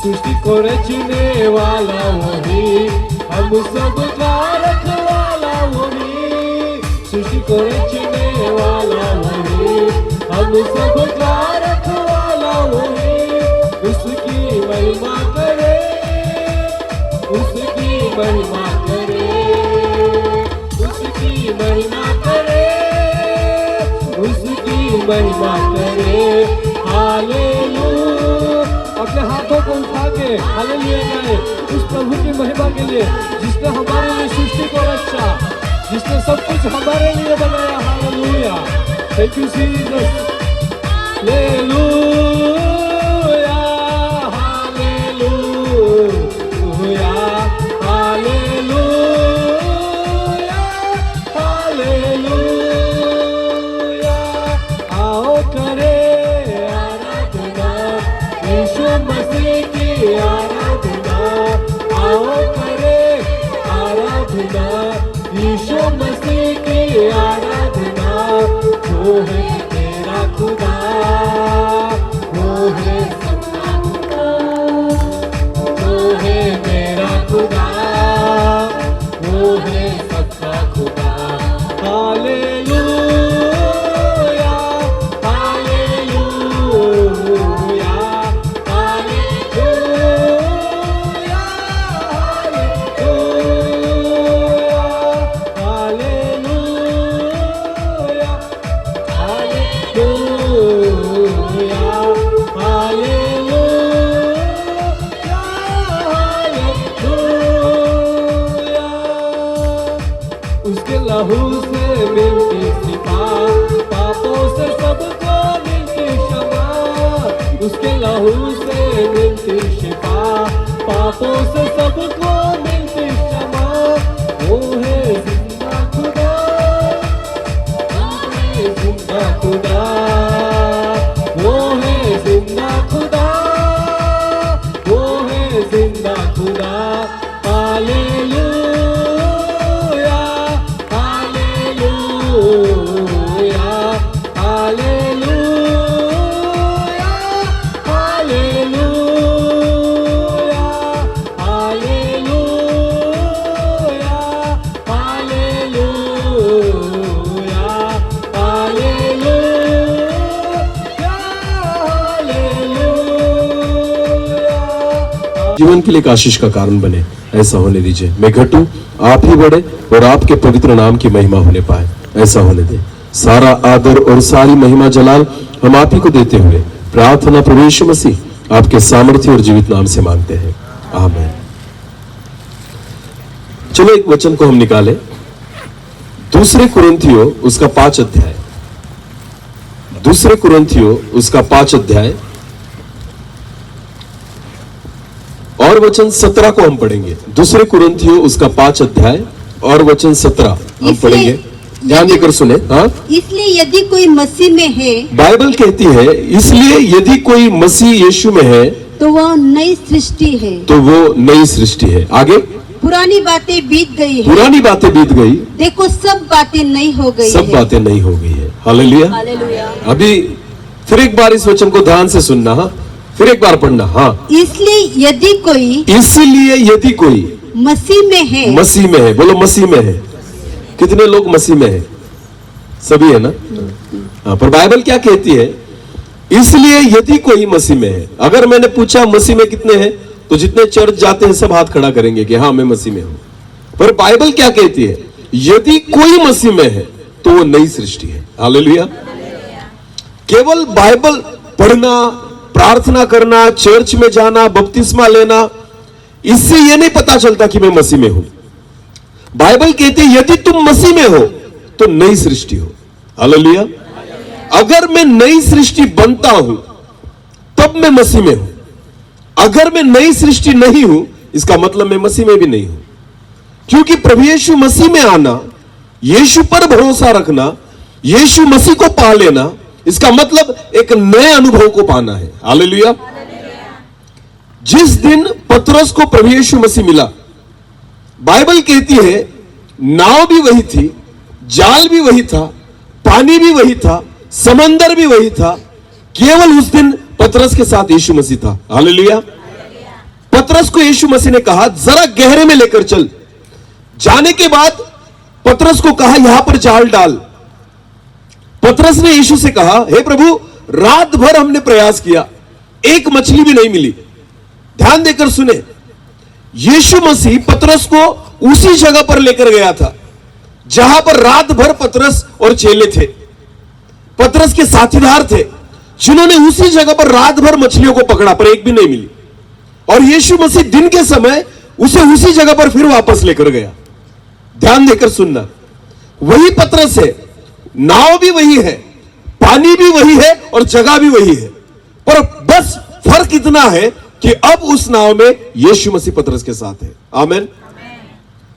सृष्टि को रचने वाला वही, हम सबका रखवाला वही। सृष्टि को रचने वाला वही, हम सबका रखवाला वही। उसकी महिमा करे, उसकी महिमा करे, उसकी महिमा करे, उसकी महिमा करे। हालेलुया। अपने हाथों को उठा के हालेलुया गाए उस प्रभु की महिमा के लिए जिसने हमारे लिए सृष्टि को रचा, जिसने सब कुछ हमारे लिए बनाया। Hallelujah. Thank you Jesus. Hallelujah, hallelujah, hallelujah, hallelujah. आओ करे आराधना यीशु मसीह की आराधना। आओ करे आराधना यीशु मसीह की आराधना। वो है तेरा खुदा, वो है सबका खुदा, वो है मेरा खुदा, वो है सबका खुदा। Hallelujah, hallelujah, hallelujah, hallelujah, hallelujah, उसके लहू से मिलती शिफा, पापों से सबको मिलती क्षमा। उसके लहू से मिलती शिफा, पापों से सबको मिलती क्षमा। वो है जिंदा खुदा, वो है जिंदा खुदा, वो है जिंदा खुदा, वो है जिंदा खुदा। Hallelujah, hallelujah, hallelujah, hallelujah, hallelujah, hallelujah, hallelujah. जीवन के लिए एक आशीष का कारण बने, ऐसा होने दीजिए। मैं घटूं, आप ही बढ़े और आपके पवित्र नाम की महिमा होने पाए, ऐसा होने दे। सारा आदर और सारी महिमा जलाल हम आप ही को देते हुए प्रार्थना प्रभु यीशु मसीह आपके सामर्थ्य और जीवित नाम से मांगते हैं, आमीन। चलो एक वचन को हम निकाले, दूसरे कुरिन्थियों उसका 5 अध्याय, दूसरे कुरिन्थियों उसका 5 अध्याय और वचन 17 को हम पढ़ेंगे। दूसरे कुरिन्थियों उसका 5 अध्याय और वचन 17 हम पढ़ेंगे। ध्यान देकर सुने। हाँ, इसलिए यदि कोई मसीह में है, बाइबल कहती है इसलिए यदि कोई मसीह यीशु में है तो वह नई सृष्टि है, तो वो नई सृष्टि है। आगे, पुरानी बातें बीत गई है, पुरानी बातें बीत गई, देखो सब बातें नई हो गई सब है। बातें नई हो गई है। हालेलुया। हालेलुया। अभी फिर एक बार इस वचन को ध्यान से सुनना। हाँ, फिर एक बार पढ़ना। हाँ, इसलिए यदि कोई इसलिए यदि कोई मसीह में है, मसीह में है, बोलो मसीह में है। कितने लोग मसीह में है? सभी है ना? हाँ, पर बाइबल क्या कहती है? इसलिए यदि कोई मसीह में है। अगर मैंने पूछा मसीह में कितने हैं, तो जितने चर्च जाते हैं सब हाथ खड़ा करेंगे कि हाँ मैं मसीह में हूं। पर बाइबल क्या कहती है? यदि कोई मसीह में है तो वो नई सृष्टि है। हालेलुया। केवल बाइबल पढ़ना, प्रार्थना करना, चर्च में जाना, बपतिस्मा लेना, इससे यह नहीं पता चलता कि मैं मसीह में हूं। बाइबल कहती है यदि तुम मसीह में हो तो नई सृष्टि हो। हालेलुया। अगर मैं नई सृष्टि बनता हूं तब मैं मसीह में हूं। अगर मैं नई सृष्टि नहीं हूं इसका मतलब मैं मसीह में भी नहीं हूं। क्योंकि प्रभु यीशु मसीह में आना, यीशु पर भरोसा रखना, यीशु मसीह को पा लेना, इसका मतलब एक नए अनुभव को पाना है। हालेलुया। जिस दिन पतरस को प्रभु यीशु मसीह मिला, बाइबल कहती है नाव भी वही थी, जाल भी वही था, पानी भी वही था, समंदर भी वही था, केवल उस दिन पतरस के साथ यीशु मसीह था। हालेलुया। पतरस को यीशु मसीह ने कहा जरा गहरे में लेकर चल। जाने के बाद पतरस को कहा यहां पर जाल डाल। पतरस ने यीशु से कहा हे प्रभु, रात भर हमने प्रयास किया, एक मछली भी नहीं मिली। ध्यान देकर सुने, यीशु मसीह पतरस को उसी जगह पर लेकर गया था जहां पर रात भर पतरस और चेले थे, पतरस के साथीदार थे, जिन्होंने उसी जगह पर रात भर मछलियों को पकड़ा पर एक भी नहीं मिली। और यीशु मसीह दिन के समय उसे उसी जगह पर फिर वापस लेकर गया। ध्यान देकर सुनना, वही पतरस है, नाव भी वही है, पानी भी वही है और जगह भी वही है, पर बस फर्क इतना है कि अब उस नाव में यीशु मसीह पतरस के साथ है। आमीन।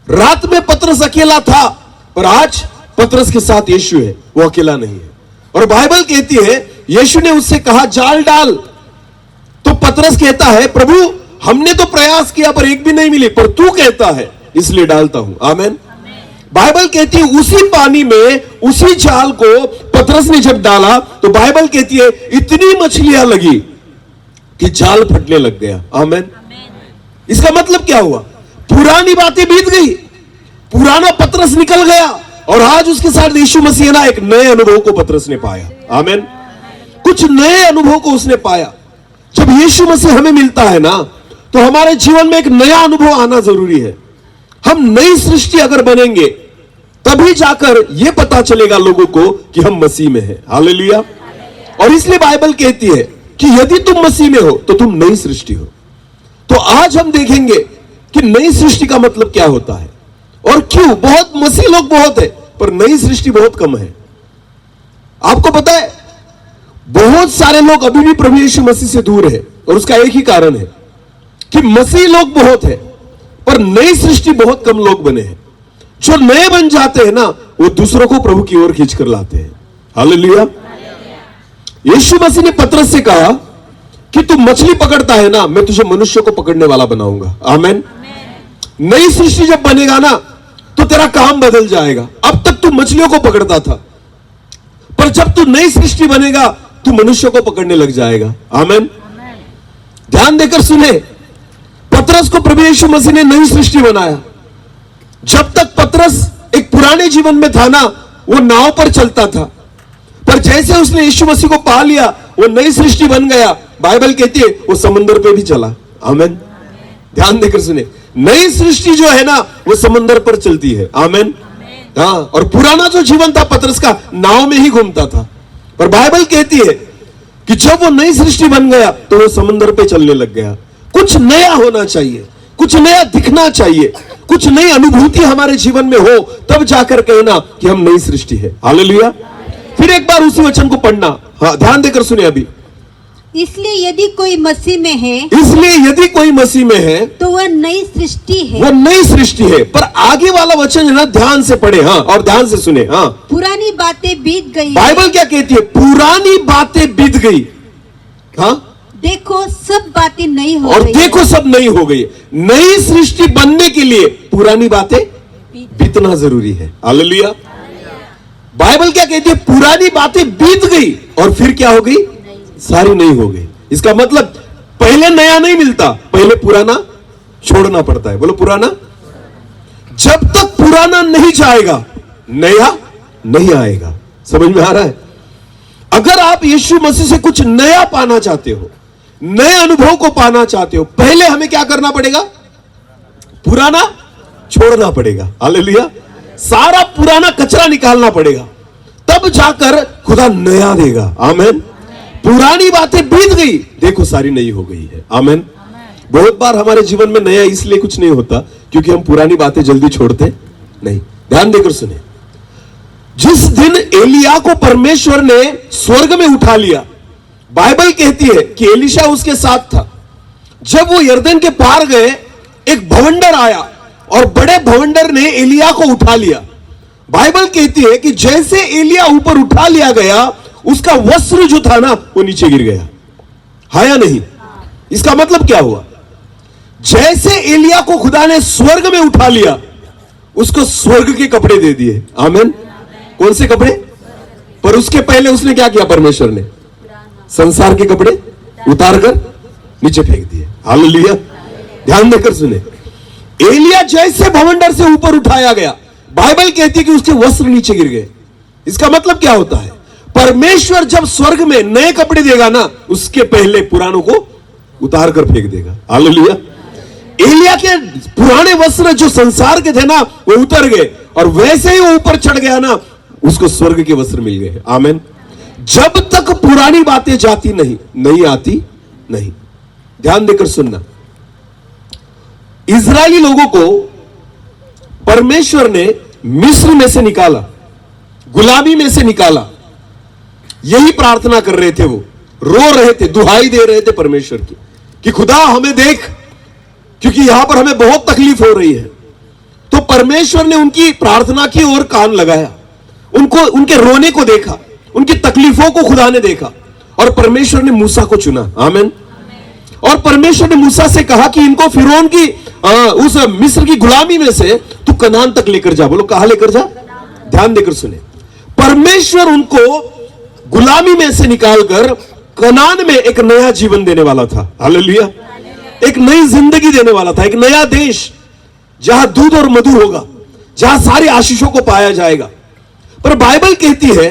रात में पतरस अकेला था, पर आज पतरस के साथ यीशु है, वो अकेला नहीं है। और बाइबल कहती है यीशु ने उससे कहा जाल डाल, तो पतरस कहता है प्रभु हमने तो प्रयास किया पर एक भी नहीं मिली, पर तू कहता है इसलिए डालता हूं। आमीन। बाइबल कहती है उसी पानी में उसी जाल को पतरस ने जब डाला तो बाइबल कहती है इतनी मछलियां लगी कि जाल फटने लग गया। आमीन। इसका मतलब क्या हुआ? पुरानी बातें बीत गई, पुराना पतरस निकल गया और आज उसके साथ यीशु मसीह ना एक नए अनुभव को पतरस ने पाया। आमीन। कुछ नए अनुभव को उसने पाया। जब यीशु मसीह हमें मिलता है ना तो हमारे जीवन में एक नया अनुभव आना जरूरी है। हम नई सृष्टि अगर बनेंगे तभी जाकर यह पता चलेगा लोगों को कि हम मसीह में हैं। हालेलुया। और इसलिए बाइबल कहती है कि यदि तुम मसीह में हो तो तुम नई सृष्टि हो। तो आज हम देखेंगे कि नई सृष्टि का मतलब क्या होता है और क्यों। बहुत मसीह लोग बहुत है पर नई सृष्टि बहुत कम है। आपको पता है बहुत सारे लोग अभी भी प्रभु यीशु मसीह से दूर है और उसका एक ही कारण है कि मसीह लोग बहुत है पर नई सृष्टि बहुत कम लोग बने हैं। जो नए बन जाते हैं ना वो दूसरों को प्रभु की ओर खींच कर लाते हैं। हालेलुया। यीशु मसीह ने पतरस से कहा कि तू मछली पकड़ता है ना, मैं तुझे मनुष्य को पकड़ने वाला बनाऊंगा। आमीन। नई सृष्टि जब बनेगा ना तो तेरा काम बदल जाएगा। अब तक तू मछलियों को पकड़ता था पर जब तू नई सृष्टि बनेगा तू मनुष्य को पकड़ने लग जाएगा। आमीन। ध्यान देकर सुने, पतरस को प्रभु यीशु मसीह ने नई सृष्टि बनाया। जब तक पतरस एक पुराने जीवन में था ना वो नाव पर चलता था, पर जैसे उसने यीशु मसीह को पा लिया वो नई सृष्टि बन गया। बाइबल कहती है वो समुद्र पे भी चला। आमीन। ध्यान देकर सुने, नई सृष्टि जो है ना वो समुद्र पर चलती है। आमीन। हाँ, और पुराना जो जीवन था पतरस का नाव में ही घूमता था, पर बाइबल कहती है कि जब वो नई सृष्टि बन गया तो वो समुद्र पे चलने लग गया। कुछ नया होना चाहिए, कुछ नया दिखना चाहिए, कुछ नई अनुभूति हमारे जीवन में हो तब जाकर कहना कि हम नई सृष्टि है। हालेलुया। फिर एक बार उसी वचन को पढ़ना। हाँ, ध्यान देकर सुने अभी। इसलिए यदि कोई मसीह में है, इसलिए यदि कोई मसीह में है तो वह नई सृष्टि है। वो नई सृष्टि है। पर आगे वाला वचन है ना, ध्यान से पढ़े। हाँ, और ध्यान से सुने। हाँ, पुरानी बातें बीत गई, बाइबल क्या कहती है? पुरानी बातें बीत गई। हाँ, देखो सब बातें नई हो और गई। देखो सब नई हो गई। नई सृष्टि बनने के लिए पुरानी बातें बीतना जरूरी है। हालेलुया। बाइबल क्या कहती है? पुरानी बातें बीत गई और फिर क्या हो गई? सारी नई हो गई। इसका मतलब पहले नया नहीं मिलता, पहले पुराना छोड़ना पड़ता है। बोलो पुराना। जब तक पुराना नहीं जाएगा नया नहीं आएगा। समझ में आ रहा है? अगर आप यीशु मसीह से कुछ नया पाना चाहते हो, नए अनुभव को पाना चाहते हो, पहले हमें क्या करना पड़ेगा? पुराना छोड़ना पड़ेगा। हालेलुया। सारा पुराना कचरा निकालना पड़ेगा, तब जाकर खुदा नया देगा। आमीन। पुरानी बातें बीत गई, देखो सारी नई हो गई है। आमीन। बहुत बार हमारे जीवन में नया इसलिए कुछ नहीं होता क्योंकि हम पुरानी बातें जल्दी छोड़ते नहीं। ध्यान देकर सुने, जिस दिन एलिया को परमेश्वर ने स्वर्ग में उठा लिया, बाइबल कहती है कि एलीशा उसके साथ था। जब वो यरदन के पार गए एक भवंडर आया और बड़े भवंडर ने एलिया को उठा लिया। बाइबल कहती है कि जैसे एलिया ऊपर उठा लिया गया उसका वस्त्र जो था ना वो नीचे गिर गया। हाँ या नहीं? इसका मतलब क्या हुआ? जैसे एलिया को खुदा ने स्वर्ग में उठा लिया उसको स्वर्ग के कपड़े दे दिए। आमीन। कौन से कपड़े? पर उसके पहले उसने क्या किया? परमेश्वर ने संसार के कपड़े उतार कर नीचे फेंक दिए। हालेलुया। ध्यान देकर सुने, एलिया जैसे भवंडर से ऊपर उठाया गया, बाइबल कहती है कि उसके वस्त्र नीचे गिर गए। इसका मतलब क्या होता है? परमेश्वर जब स्वर्ग में नए कपड़े देगा ना, उसके पहले पुरानों को उतार कर फेंक देगा। हालेलुया। एलिया के पुराने वस्त्र जो संसार के थे ना, वो उतर गए, और वैसे ही वो ऊपर चढ़ गया ना, उसको स्वर्ग के वस्त्र मिल गए। आमीन। जब तक पुरानी बातें जाती नहीं, नई आती नहीं। ध्यान देकर सुनना, इजरायली लोगों को परमेश्वर ने मिस्र में से निकाला, गुलामी में से निकाला। यही प्रार्थना कर रहे थे, वो रो रहे थे, दुहाई दे रहे थे परमेश्वर की कि खुदा हमें देख, क्योंकि यहां पर हमें बहुत तकलीफ हो रही है। तो परमेश्वर ने उनकी प्रार्थना की ओर कान लगाया, उनको, उनके रोने को देखा, उनकी तकलीफों को खुदा ने देखा, और परमेश्वर ने मूसा को चुना। आमीन। और परमेश्वर ने मूसा से कहा कि इनको फिरौन की उस मिस्र की गुलामी में से तू कनान तक लेकर जा। बोलो कहां लेकर जा? ध्यान देकर सुने, परमेश्वर उनको गुलामी में से निकालकर कनान में एक नया जीवन देने वाला था। हालेलुया। एक नई जिंदगी देने वाला था, एक नया देश जहां दूध और मधु होगा, जहां सारी आशीषों को पाया जाएगा। पर बाइबल कहती है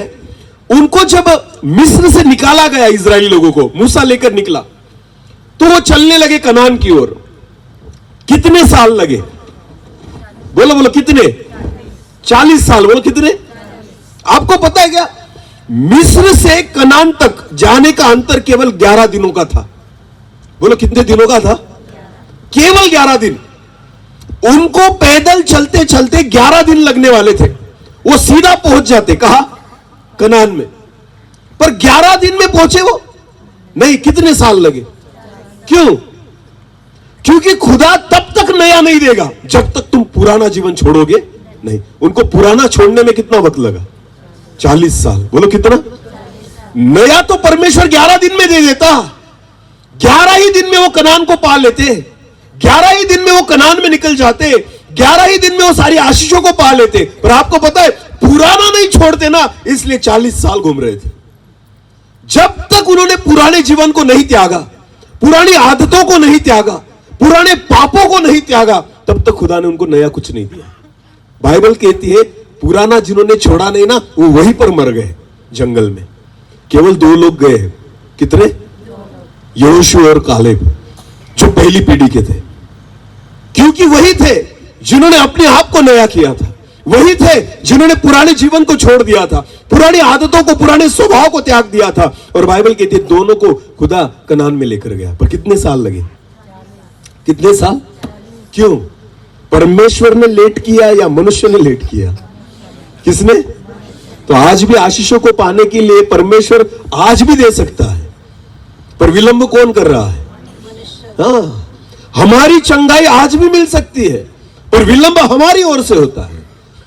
उनको जब मिस्र से निकाला गया, इजरायली लोगों को मूसा लेकर निकला, तो वो चलने लगे कनान की ओर। कितने साल लगे? बोलो बोलो कितने? 40 साल। बोलो कितने? आपको पता है क्या, मिस्र से कनान तक जाने का अंतर केवल 11 दिनों का था। बोलो कितने दिनों का था? केवल 11 दिन। उनको पैदल चलते चलते 11 दिन लगने वाले थे, वो सीधा पहुंच जाते। कहा? कनान में। पर 11 दिन में पहुंचे वो नहीं, कितने साल लगे? क्यों? क्योंकि खुदा तब तक नया नहीं देगा जब तक तुम पुराना जीवन छोड़ोगे नहीं। उनको पुराना छोड़ने में कितना वक्त लगा? 40 साल। बोलो कितना? नया तो परमेश्वर 11 दिन में दे देता, 11 ही दिन में वो कनान को पा लेते, 11 ही दिन में वो कनान में निकल जाते, 11 ही दिन में वो सारी आशीषों को पा लेते। पर आपको पता है पुराना नहीं छोड़ते ना, इसलिए 40 साल घूम रहे थे। जब तक उन्होंने पुराने जीवन को नहीं त्यागा, पुरानी आदतों को नहीं त्यागा, पुराने पापों को नहीं त्यागा, तब तक खुदा ने उनको नया कुछ नहीं दिया। बाइबल कहती है पुराना जिन्होंने छोड़ा नहीं ना, वो वहीं पर मर गए जंगल में। केवल 2 लोग गए। कितने? यहोशू और कालेब, जो पहली पीढ़ी के थे। क्योंकि वही थे जिन्होंने अपने आप को नया किया था, वही थे जिन्होंने पुराने जीवन को छोड़ दिया था, पुरानी आदतों को, पुराने स्वभाव को त्याग दिया था। और बाइबल कहती है दोनों को खुदा कनान में लेकर गया। पर कितने साल लगे? कितने साल? क्यों? परमेश्वर ने लेट किया या मनुष्य ने लेट किया? किसने? तो आज भी आशीषों को पाने के लिए परमेश्वर आज भी दे सकता है, पर विलंब कौन कर रहा है? हाँ, हमारी चंगाई आज भी मिल सकती है, पर विलंब हमारी ओर से होता है।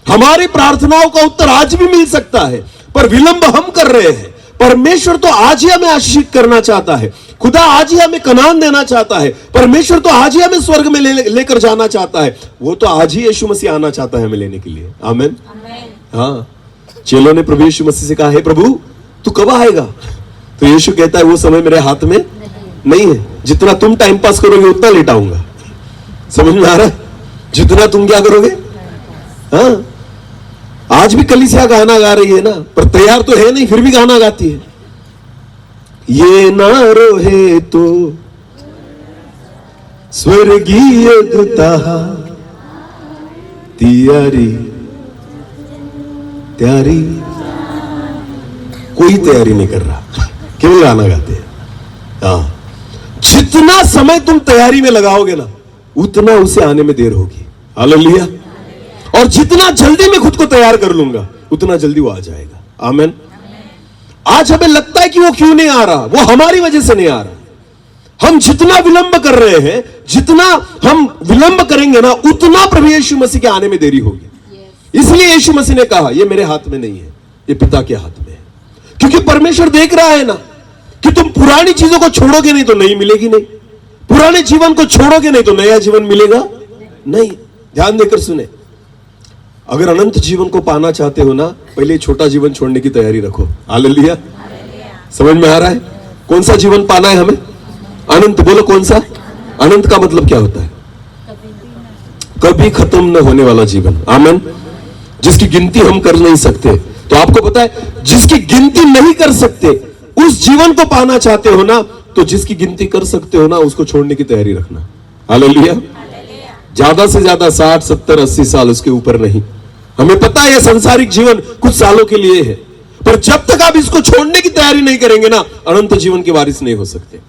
हमारी प्रार्थनाओं का उत्तर आज भी मिल सकता है, पर विलंब हम कर रहे हैं। परमेश्वर तो आज ही हमें आशीषित करना चाहता है, खुदा आज ही हमें कनान देना चाहता है, परमेश्वर तो आज ही हमें स्वर्ग में लेकर जाना चाहता है। वो तो आज ही यीशु मसीह आना चाहता है हमें लेने के लिए। आमीन। हाँ, चेलों ने प्रभु यीशु मसीह से कहा, हे प्रभु तू कब आएगा? तो यीशु कहता है वो समय मेरे हाथ में नहीं है, जितना तुम टाइम पास करोगे उतना लेट आऊंगा। समझ में आ रहा है? जितना तुम क्या करोगे। हाँ, आज भी कलीसिया गाना गा रही है ना, पर तैयार तो है नहीं, फिर भी गाना गाती है। ये ना रोहे तो स्वर्गीय दूता तैयारी तैयारी, कोई तैयारी नहीं कर रहा, केवल गाना गाते हैं। हाँ, जितना समय तुम तैयारी में लगाओगे ना, उतना उसे आने में देर होगी। हालेलुया। और जितना जल्दी मैं खुद को तैयार कर लूंगा, उतना जल्दी वो आ जाएगा। आमीन। आज हमें लगता है कि वो क्यों नहीं आ रहा, वो हमारी वजह से नहीं आ रहा। हम जितना विलंब कर रहे हैं, जितना हम विलंब करेंगे ना, उतना प्रभु यीशु मसीह के आने में देरी होगी। इसलिए यीशु मसीह ने कहा ये मेरे हाथ में नहीं है, ये पिता के हाथ में है। क्योंकि परमेश्वर देख रहा है ना कि तुम पुरानी चीजों को छोड़ोगे नहीं तो नहीं मिलेगी नहीं, पुराने जीवन को छोड़ोगे नहीं तो नया जीवन मिलेगा नहीं। ध्यान देकर सुने, अगर अनंत जीवन को पाना चाहते हो ना, पहले छोटा जीवन छोड़ने की तैयारी रखो। हालेलुया। समझ में आ रहा है? कौन सा जीवन पाना है हमें? अनंत। बोलो कौन सा? अनंत का मतलब क्या होता है? कभी खत्म न होने वाला जीवन, आमीन, जिसकी गिनती हम कर नहीं सकते। तो आपको पता है, जिसकी गिनती नहीं कर सकते उस जीवन को पाना चाहते हो ना, तो जिसकी गिनती कर सकते हो ना, उसको छोड़ने की तैयारी रखना। हालेलुया। ज्यादा से ज्यादा 60, 70, 80 साल, उसके ऊपर नहीं। हमें पता है यह संसारिक जीवन कुछ सालों के लिए है, पर जब तक आप इसको छोड़ने की तैयारी नहीं करेंगे ना, अनंत जीवन के वारिस नहीं हो सकते।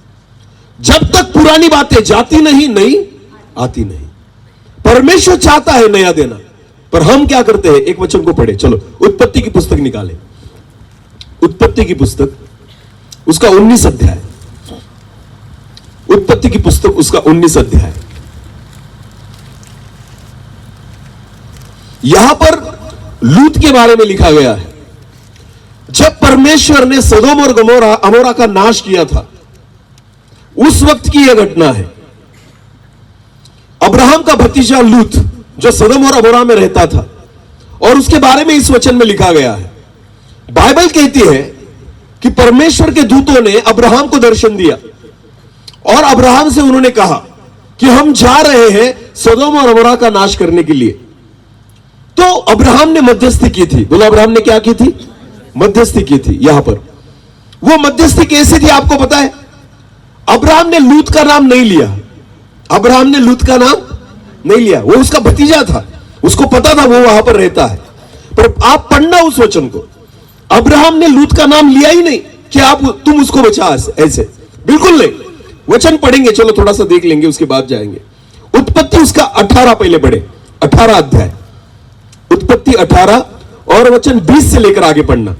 जब तक पुरानी बातें जाती नहीं, नई आती नहीं। परमेश्वर चाहता है नया देना, पर हम क्या करते हैं? एक वचन को पढ़े, चलो उत्पत्ति की पुस्तक निकालें। उत्पत्ति की पुस्तक उसका 19 अध्याय, उत्पत्ति की पुस्तक उसका 19 अध्याय। यहां पर लूत के बारे में लिखा गया है। जब परमेश्वर ने सदोम और अमोरा का नाश किया था, उस वक्त की यह घटना है। अब्राहम का भतीजा लूत जो सदोम और अमोरा में रहता था, और उसके बारे में इस वचन में लिखा गया है। बाइबल कहती है कि परमेश्वर के दूतों ने अब्राहम को दर्शन दिया और अब्राहम से उन्होंने कहा कि हम जा रहे हैं सदोम और अमोरा का नाश करने के लिए। तो अब्राहम ने मध्यस्थी की थी। बोला, अब्राहम ने क्या की थी? मध्यस्थी की थी। यहां पर वो मध्यस्थी कैसी थी आपको पता है? अब्राहम ने लूत का नाम नहीं लिया। अब्राहम ने लूत का नाम नहीं लिया। वो उसका भतीजा था, उसको पता था वो वहां पर रहता है। पर आप पढ़ना उस वचन को, अब्राहम ने लूत का नाम लिया ही नहीं कि तुम उसको बचा, ऐसे बिल्कुल नहीं। वचन पढ़ेंगे, चलो थोड़ा सा देख लेंगे, उसके बाद जाएंगे। उत्पत्ति उसका 18 पहले पढ़े, 18 अध्याय, उत्पत्ति 18 और वचन 20 से लेकर आगे पढ़ना।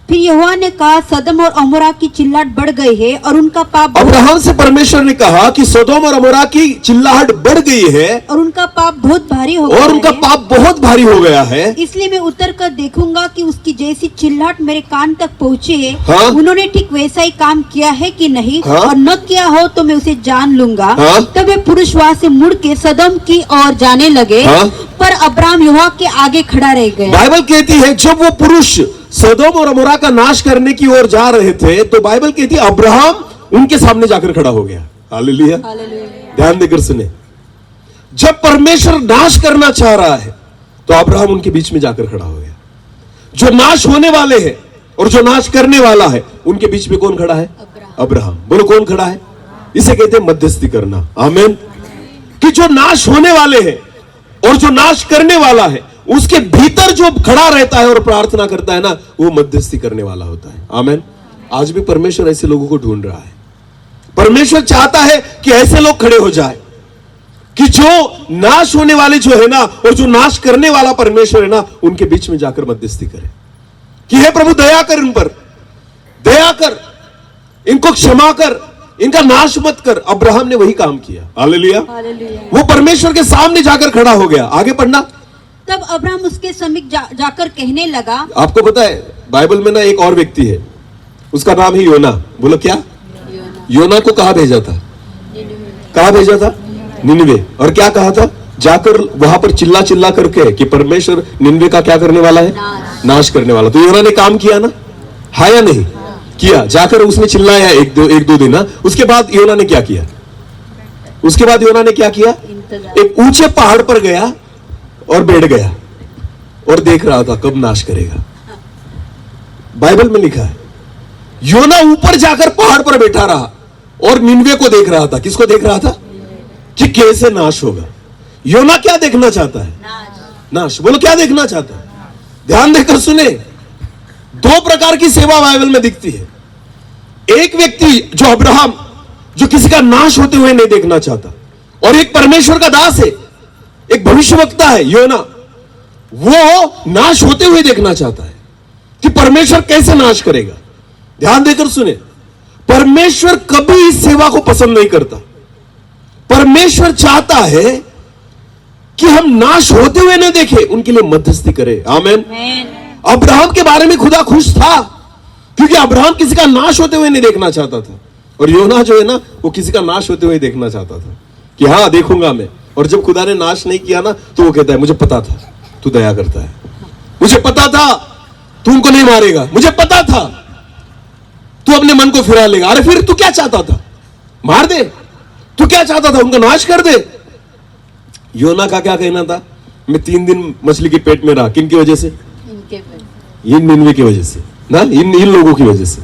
फिर यहोवा ने कहा, सदम और अमोरा की चिल्लाहट बढ़ गई है और उनका पाप अब्राहम से परमेश्वर ने कहा कि सदोम और अमोरा की चिल्लाहट बढ़ गई है और उनका पाप बहुत भारी हो गया और उनका है। पाप बहुत भारी हो गया है। इसलिए मैं उतर कर देखूंगा कि उसकी जैसी चिल्लाहट मेरे कान तक पहुँची है। हाँ? उन्होंने ठीक वैसा ही काम किया है कि नहीं, हाँ? और न किया हो तो मैं उसे जान लूंगा। हाँ? तब वे पुरुष वहां से मुड़ के सदम की ओर जाने लगे। हाँ? पर अब्राहम यहोवा के आगे खड़ा रह गया। बाइबल कहती है जब वो पुरुष सदोम और अमोरा का नाश करने की ओर जा रहे थे, तो बाइबल कहती है अब्राहम उनके सामने जाकर खड़ा हो गया। हालेलुया। ध्यान देकर सुने, जब परमेश्वर नाश करना चाह रहा है तो अब्राहम उनके बीच में जाकर खड़ा हो गया। जो नाश होने वाले हैं और जो नाश करने वाला है, उनके बीच में कौन खड़ा है? अब्राहम। बोलो, कौन खड़ा है? इसे कहते हैं मध्यस्थी करना। आमीन। कि जो नाश होने वाले हैं और जो नाश करने वाला है, उसके भीतर जो खड़ा रहता है और प्रार्थना करता है ना, वो मध्यस्थी करने वाला होता है। आमीन। आज भी परमेश्वर ऐसे लोगों को ढूंढ रहा है। परमेश्वर चाहता है कि ऐसे लोग खड़े हो जाए कि जो नाश होने वाले जो है ना और जो नाश करने वाला परमेश्वर है ना, उनके बीच में जाकर मध्यस्थी करे कि हे प्रभु दया कर, इन पर दया कर, इनको क्षमा कर, इनका नाश मत कर। अब्राहम ने वही काम किया। हालेलुया। वो परमेश्वर के सामने जाकर खड़ा हो गया। आगे पढ़ना। तब अब्राहम उसके समीप जाकर कहने लगा। आपको पता है बाइबल में ना एक और व्यक्ति है, उसका नाम है योना। बोलो क्या? योना को कहां भेजा था? कहां भेजा था? निनवे। और क्या कहा था? जाकर वहां पर चिल्ला चिल्ला करके कि परमेश्वर निनवे का क्या करने वाला है? नाश करने वाला। तो योना ने काम किया ना? हाँ या नहीं? किया। जाकर उसने चिल्लाया एक दो दिन। उसके बाद योना ने क्या किया? उसके बाद योना ने क्या किया? एक ऊंचे पहाड़ पर गया और बैठ गया और देख रहा था कब नाश करेगा। बाइबल में लिखा है योना ऊपर जाकर पहाड़ पर बैठा रहा और निनवे को देख रहा था। किसको देख रहा था? कि कैसे नाश होगा। योना क्या देखना चाहता है? नाश। बोलो, क्या देखना चाहता है? ध्यान देकर सुने, दो प्रकार की सेवा बाइबल में दिखती है। एक व्यक्ति जो अब्राहम, जो किसी का नाश होते हुए नहीं देखना चाहता, और एक परमेश्वर का दास है, एक भविष्यवक्ता है योना, वो नाश होते हुए देखना चाहता है कि परमेश्वर कैसे नाश करेगा। ध्यान देकर सुने, परमेश्वर कभी इस सेवा को पसंद नहीं करता। परमेश्वर चाहता है कि हम नाश होते हुए न देखें, उनके लिए मध्यस्थी करें। आमीन। अब्राहम के बारे में खुदा खुश था क्योंकि अब्राहम किसी का नाश होते हुए नहीं देखना चाहता था, और योना जो है ना, वो किसी का नाश होते हुए देखना चाहता था कि हाँ देखूंगा मैं। और जब खुदा ने नाश नहीं किया ना, तो वो कहता है मुझे पता था तू दया करता है, मुझे पता था तू उनको नहीं मारेगा, मुझे पता था तू अपने मन को फिरा लेगा। अरे फिर तू क्या चाहता था? मार दे। तू क्या चाहता था? उनको नाश कर दे। योना का क्या कहना था? मैं 3 दिन मछली के पेट में रहा। किन की वजह से? इन निनवे की वजह से ना, इन लोगों की वजह से।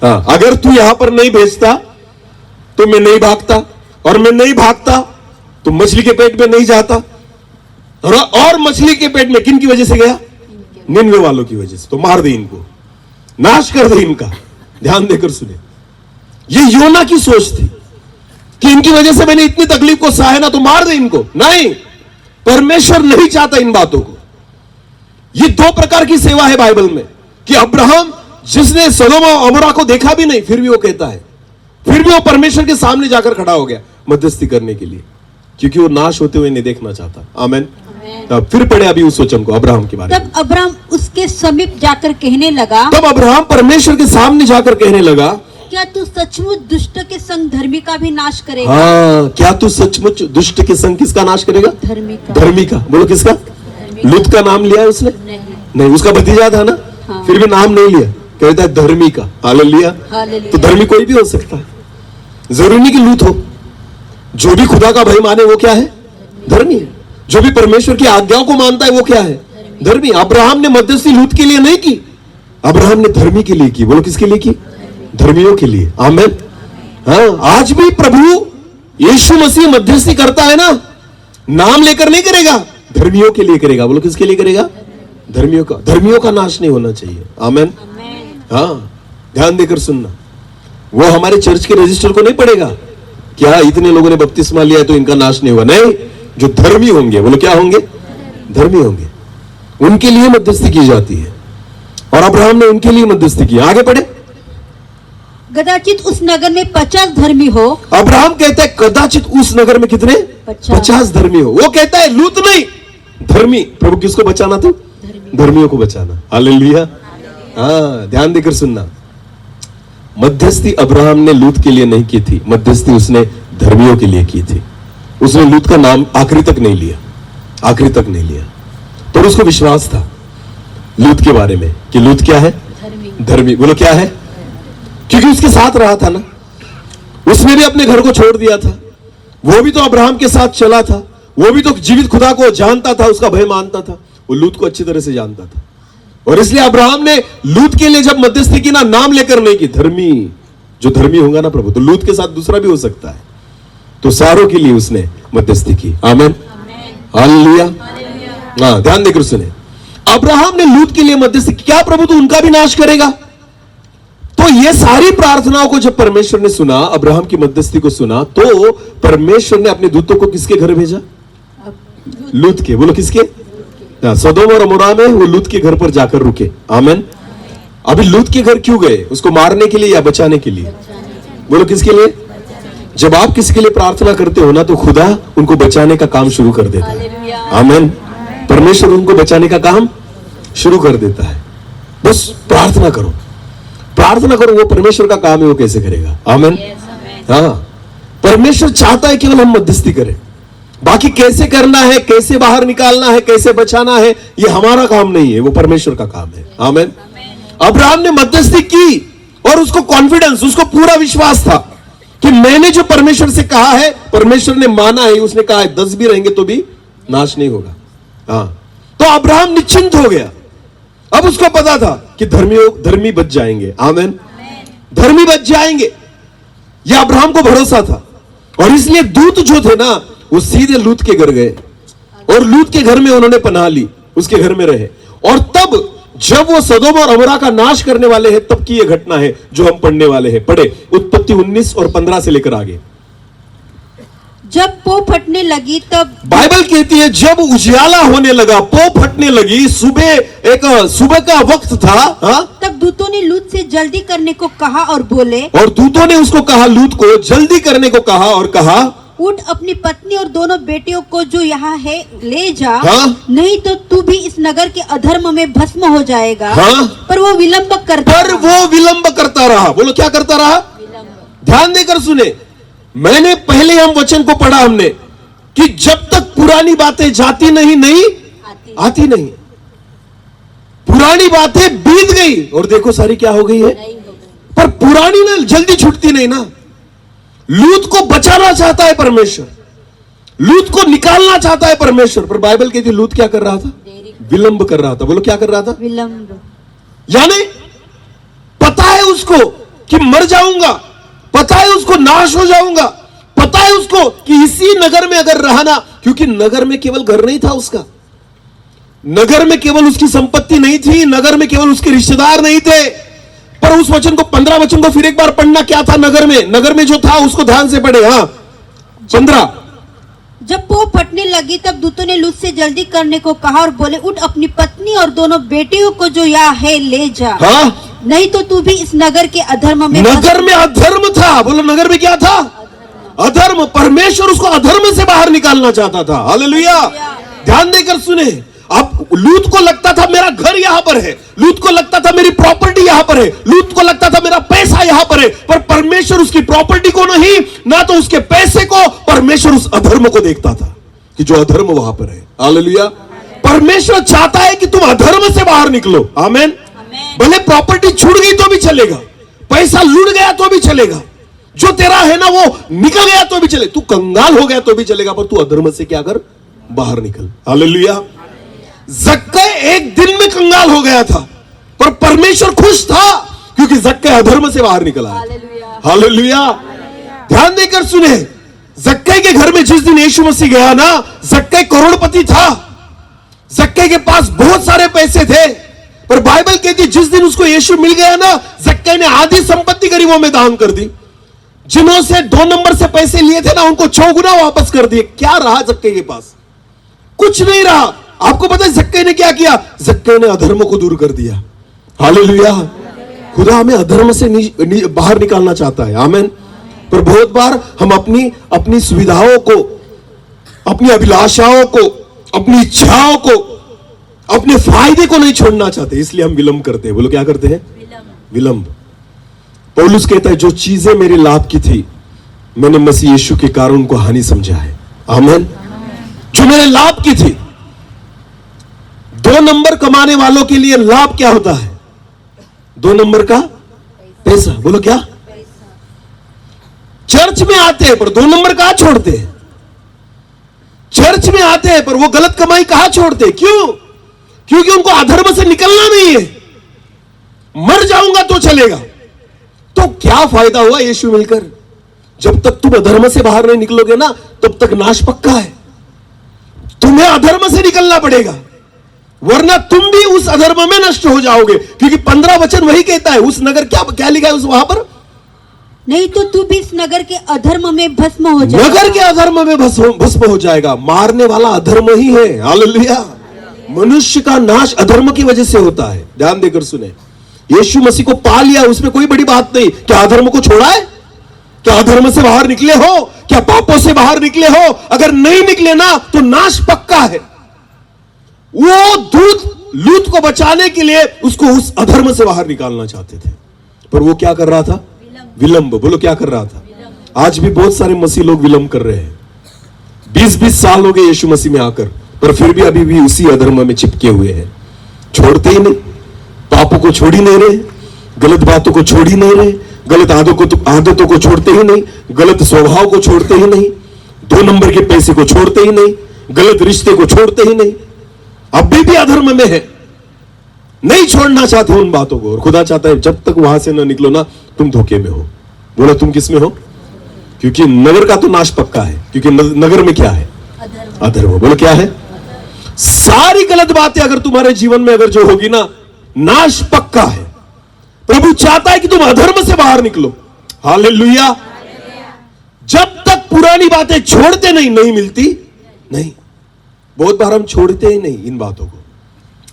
हाँ, अगर तू यहां पर नहीं भेजता तो मैं नहीं भागता, और मैं नहीं भागता तो मछली के पेट में नहीं जाता। और मछली के पेट में किन की वजह से गया? निनवे वालों की वजह से। तो मार दे इनको, नाश कर दे इनका। ध्यान देकर सुने, ये योना की सोच थी कि इनकी वजह से मैंने इतनी तकलीफ को सहा है ना, तो मार दे इनको। नहीं, परमेश्वर नहीं चाहता इन बातों को। ये 2 प्रकार की सेवा है बाइबल में, कि अब्राहम जिसने सदोम और अमोरा को देखा भी नहीं, फिर भी वो कहता है, फिर भी वो परमेश्वर के सामने जाकर खड़ा हो गया मध्यस्थी करने के लिए, क्योंकि वो नाश होते हुए नहीं देखना चाहता। आमेन। तब फिर पढ़े अभी उस वचन को, अब्राहम के बारे में। तब अब्राहम उसके समीप जाकर कहने लगा, तब अब्राहम परमेश्वर के सामने जाकर कहने लगा, क्या तू सचमुच दुष्ट के संग धर्मी का भी नाश करेगा? हाँ, क्या तू सचमुच दुष्ट के संग किसका नाश करेगा? धर्मी का। बोलो किसका? लूत का नाम लिया है उसने? नहीं, उसका भतीजा था ना। हाँ। फिर भी नाम नहीं लिया, कहता है धर्मी का। हालेलुया। तो धर्मी कोई भी हो सकता है, जरूरी नहीं कि लूत हो। जो भी खुदा का भय माने वो क्या है? धर्मी है। जो भी परमेश्वर की आज्ञाओं को मानता है वो क्या है? धर्मी। अब्राहम ने मध्यस्थी लूत के लिए नहीं की, अब्राहम ने धर्मी के लिए की। बोलो किसके लिए की? धर्मियों के लिए। आमेन। हाँ, आज भी प्रभु यीशु मसीह मध्यस्थी करता है ना, नाम लेकर नहीं करेगा, धर्मियों के लिए करेगा। बोलो किसके लिए करेगा? धर्मियों का। धर्मियों का नाश नहीं होना चाहिए। आमेन। हाँ, ध्यान देकर सुनना, वो हमारे चर्च के रजिस्टर को नहीं पड़ेगा क्या इतने लोगों ने बपतिस्मा लिया है तो इनका नाश नहीं होगा। नहीं, जो धर्मी होंगे, बोलो क्या होंगे? धर्मी होंगे, उनके लिए मध्यस्थी की जाती है। और अब्राहम ने उनके लिए मध्यस्थी की। आगे पढ़े। कदाचित उस नगर में 50 धर्मी हो। अब्राहम कहता है कदाचित उस नगर में कितने? 50 धर्मी हो। वो कहता है लूत नहीं, धर्मी। प्रभु किसको बचाना था? धर्मियों को बचाना। हालेलुया। हाँ, ध्यान देकर सुनना, मध्यस्थी अब्राहम ने लूत के लिए नहीं की थी, मध्यस्थी उसने धर्मियों के लिए की थी। उसने लूत का नाम आखिरी तक नहीं लिया, आखिरी तक नहीं लिया। पर उसको विश्वास था लूत के बारे में कि लूत क्या है? धर्मी। बोलो क्या है? क्योंकि उसके साथ रहा था ना, उसने भी अपने घर को छोड़ दिया था, वो भी तो अब्राहम के साथ चला था, वो भी तो जीवित खुदा को जानता था, उसका भय मानता था, वो लूत को अच्छी तरह से जानता था। और इसलिए अब्राहम ने लूत के लिए जब मध्यस्थी की ना, नाम लेकर नहीं की, धर्मी। जो धर्मी होगा ना प्रभु, तो लूत के साथ दूसरा भी हो सकता है, तो सारों के लिए उसने मध्यस्थी की। आमेन। हालेलुया। हाँ, ध्यान देकर सुने, अब्राहम ने लूत के लिए मध्यस्थी की। क्या प्रभु तो उनका भी नाश करेगा? तो ये सारी प्रार्थनाओं को जब परमेश्वर ने सुना, अब्राहम की मध्यस्थी को सुना, तो परमेश्वर ने अपने दूतों को किसके घर भेजा? लूत के। बोलो किसके? सदोम और अमोरा में वो लूत के घर पर जाकर रुके। आमेन। अभी लूत के घर क्यों गए? उसको मारने के लिए या बचाने के लिए? बोलो किसके लिए? जब आप किसी के लिए प्रार्थना करते हो ना, तो खुदा उनको बचाने का काम शुरू कर देता है। आमेन। परमेश्वर उनको बचाने का काम शुरू कर देता है। बस प्रार्थना करो, प्रार्थना करो, वो परमेश्वर का काम है, वो कैसे करेगा। आमेन। हाँ, परमेश्वर चाहता है केवल हम मध्यस्थी करें, बाकी कैसे करना है, कैसे बाहर निकालना है, कैसे बचाना है, ये हमारा काम नहीं है, वो परमेश्वर का काम है। आमेन। अब्राहम ने मध्यस्थी की और उसको कॉन्फिडेंस, उसको पूरा विश्वास था कि मैंने जो परमेश्वर से कहा है, परमेश्वर ने माना है। उसने कहा है 10 भी रहेंगे तो भी नाश नहीं होगा। हाँ, तो अब्राहम निश्चिंत हो गया। अब उसको पता था कि धर्मी बच जाएंगे। आमेन। धर्मी बच जाएंगे, यह अब्राहम को भरोसा था। और इसलिए दूत जो थे ना, वो सीधे लूत के घर गए और लूत के घर में उन्होंने पनाह ली, उसके घर में रहे। और तब जब वो सदोम और अमोरा का नाश करने वाले हैं, तब की ये घटना है जो हम पढ़ने वाले हैं। पढ़े उत्पत्ति 19 और 15 से लेकर आगे। जब पो फटने लगी तब बाइबल कहती है जब उजियाला होने लगा, पो फटने लगी, सुबह का वक्त था। हाँ? तब दूतों ने लूत से जल्दी करने को कहा और बोले, और दूतों ने उसको कहा, लूत को जल्दी करने को कहा और कहा, उठ अपनी पत्नी और दोनों बेटियों को जो यहाँ है ले जा। हाँ? नहीं तो तू भी इस नगर के अधर्म में भस्म हो जाएगा। हाँ? पर वो विलंब करता रहा। बोलो क्या करता रहा? ध्यान देकर सुने, मैंने पहले हम वचन को पढ़ा हमने कि जब तक पुरानी बातें जाती नहीं आती नहीं। पुरानी बातें बीत गई और देखो सारी क्या हो गई है, पर पुरानी ना जल्दी छूटती नहीं ना। लूत को बचाना चाहता है परमेश्वर, लूत को निकालना चाहता है परमेश्वर, पर बाइबल कहती है लूत क्या कर रहा था? विलंब कर रहा था। बोलो क्या कर रहा था? विलंब। यानी पता है उसको कि मर जाऊंगा, पता है उसको नाश हो जाऊंगा, पता है उसको कि इसी नगर में अगर रहना, क्योंकि नगर में केवल घर नहीं था उसका, नगर में केवल उसकी संपत्ति नहीं थी, नगर में केवल उसके रिश्तेदार नहीं थे। पर उस वचन को 15 वचन को फिर एक बार पढ़ना, क्या था नगर में जो था उसको ध्यान से पढ़े। हाँ 15। जब वो फटने लगी तब दूतों ने लूत से जल्दी करने को कहा और बोले, उठ अपनी पत्नी और दोनों बेटियों को जो यहाँ है ले जा। हाँ, नहीं तो तू भी इस नगर के अधर्म में। नगर में अधर्म था। बोलो नगर में क्या था? अधर्म। परमेश्वर उसको अधर्म से बाहर निकालना चाहता था। हालेलुया। ध्यान देकर सुने। अब लूत को लगता था मेरा घर यहां पर है, लूत को लगता था मेरी प्रॉपर्टी यहां पर है, लूत को लगता था मेरा पैसा यहां पर है, पर परमेश्वर उसकी प्रॉपर्टी को नहीं, ना तो उसके पैसे को, परमेश्वर उस अधर्म को देखता था कि जो अधर्म वहां पर है। हालेलुया। परमेश्वर चाहता है कि तुम अधर्म से बाहर निकलो। आमेन। भले प्रॉपर्टी छूट गई तो भी चलेगा, पैसा लूट गया तो भी चलेगा, जो तेरा है ना वो निकल गया तो भी चले, तू कंगाल हो गया तो भी चलेगा, पर तू अधर्म से क्या कर? बाहर निकल। हालेलुया। जक्कै एक दिन में कंगाल हो गया था, पर परमेश्वर खुश था क्योंकि जक्कै अधर्म से बाहर निकला है। हालेलुया। ध्यान देकर सुने। जक्कै के घर में जिस दिन यीशु मसीह गया ना, जक्कै करोड़पति था, जक्कै के पास बहुत सारे पैसे थे, पर बाइबल कहती है जिस दिन उसको यीशु मिल गया ना, जक्कै ने आधी संपत्ति गरीबों में दान कर दी। जिन्हों से 2 नंबर से पैसे लिए थे ना, उनको 6 गुना वापस कर दिए। क्या रहा जक्कै के पास? कुछ नहीं रहा। आपको पता है जक्कै ने क्या किया? जक्कै ने अधर्म को दूर कर दिया। हालेलुया। खुदा हमें अधर्म से बाहर निकालना चाहता है। आमीन। पर बहुत बार हम अपनी सुविधाओं को, अपनी अभिलाषाओं को, अपनी इच्छाओं को, अपने फायदे को नहीं छोड़ना चाहते, इसलिए हम विलंब करते हैं। बोलो क्या करते हैं? विलंब। पौलुस कहता है जो चीजें मेरे लाभ की थी, मैंने मसीह यीशु के कारण उनको हानि समझा है। आमीन। जो मेरे लाभ की थी। 2 नंबर कमाने वालों के लिए लाभ क्या होता है? 2 नंबर का पैसा। बोलो क्या? चर्च में आते हैं पर 2 नंबर कहां छोड़ते हैं? चर्च में आते हैं पर वो गलत कमाई कहां छोड़ते हैं? क्यों? क्योंकि उनको अधर्म से निकलना नहीं है। मर जाऊंगा तो चलेगा। तो क्या फायदा हुआ यीशु मिलकर? जब तक तुम अधर्म से बाहर नहीं निकलोगे ना, तब तक नाश पक्का है। तुम्हें अधर्म से निकलना पड़ेगा, वरना तुम भी उस अधर्म में नष्ट हो जाओगे। क्योंकि 15 वचन वही कहता है। उस नगर क्या लिखा है उस वहां पर? नहीं तो तू भी इस नगर के अधर्म में भस्म हो जाएगा। नगर के अधर्म में भस्म हो जाएगा। मारने वाला अधर्म ही है। हालेलुया। मनुष्य का नाश अधर्म की वजह से होता है। ध्यान देकर सुने। यीशु मसीह को पा लिया, उसमें कोई बड़ी बात नहीं। क्या अधर्म को छोड़ा है? क्या अधर्म से बाहर निकले हो? क्या पापों से बाहर निकले हो? अगर नहीं निकले ना तो नाश पक्का है। वो दूत लूत को बचाने के लिए उसको उस अधर्म से बाहर निकालना चाहते थे, पर वो क्या कर रहा था? विलंब। बोलो क्या कर रहा था? आज भी बहुत सारे मसीह लोग विलंब कर रहे हैं। 20-20 साल हो गए यीशु मसीह में आकर, पर फिर भी अभी भी उसी अधर्म में चिपके हुए हैं। छोड़ते ही नहीं, पापों को छोड़ ही नहीं रहे, गलत बातों को छोड़ ही नहीं रहे, गलत आदतों को छोड़ते ही नहीं, गलत स्वभाव को छोड़ते ही नहीं, 2 नंबर के पैसे को छोड़ते ही नहीं, गलत रिश्ते को छोड़ते ही नहीं, अभी भी अधर्म में है, नहीं छोड़ना चाहते उन बातों को। और खुदा चाहता है जब तक वहां से ना निकलो ना, तुम धोखे में हो। बोला तुम किस में हो? क्योंकि नगर का तो नाश पक्का है। क्योंकि नगर में क्या है? अधर्म। बोलो क्या है? सारी गलत बातें अगर तुम्हारे जीवन में अगर जो होगी ना, नाश पक्का है। प्रभु चाहता है कि तुम अधर्म से बाहर निकलो। हालेलुया। जब तक पुरानी बातें छोड़ते नहीं मिलती नहीं। बहुत बार हम छोड़ते ही नहीं इन बातों को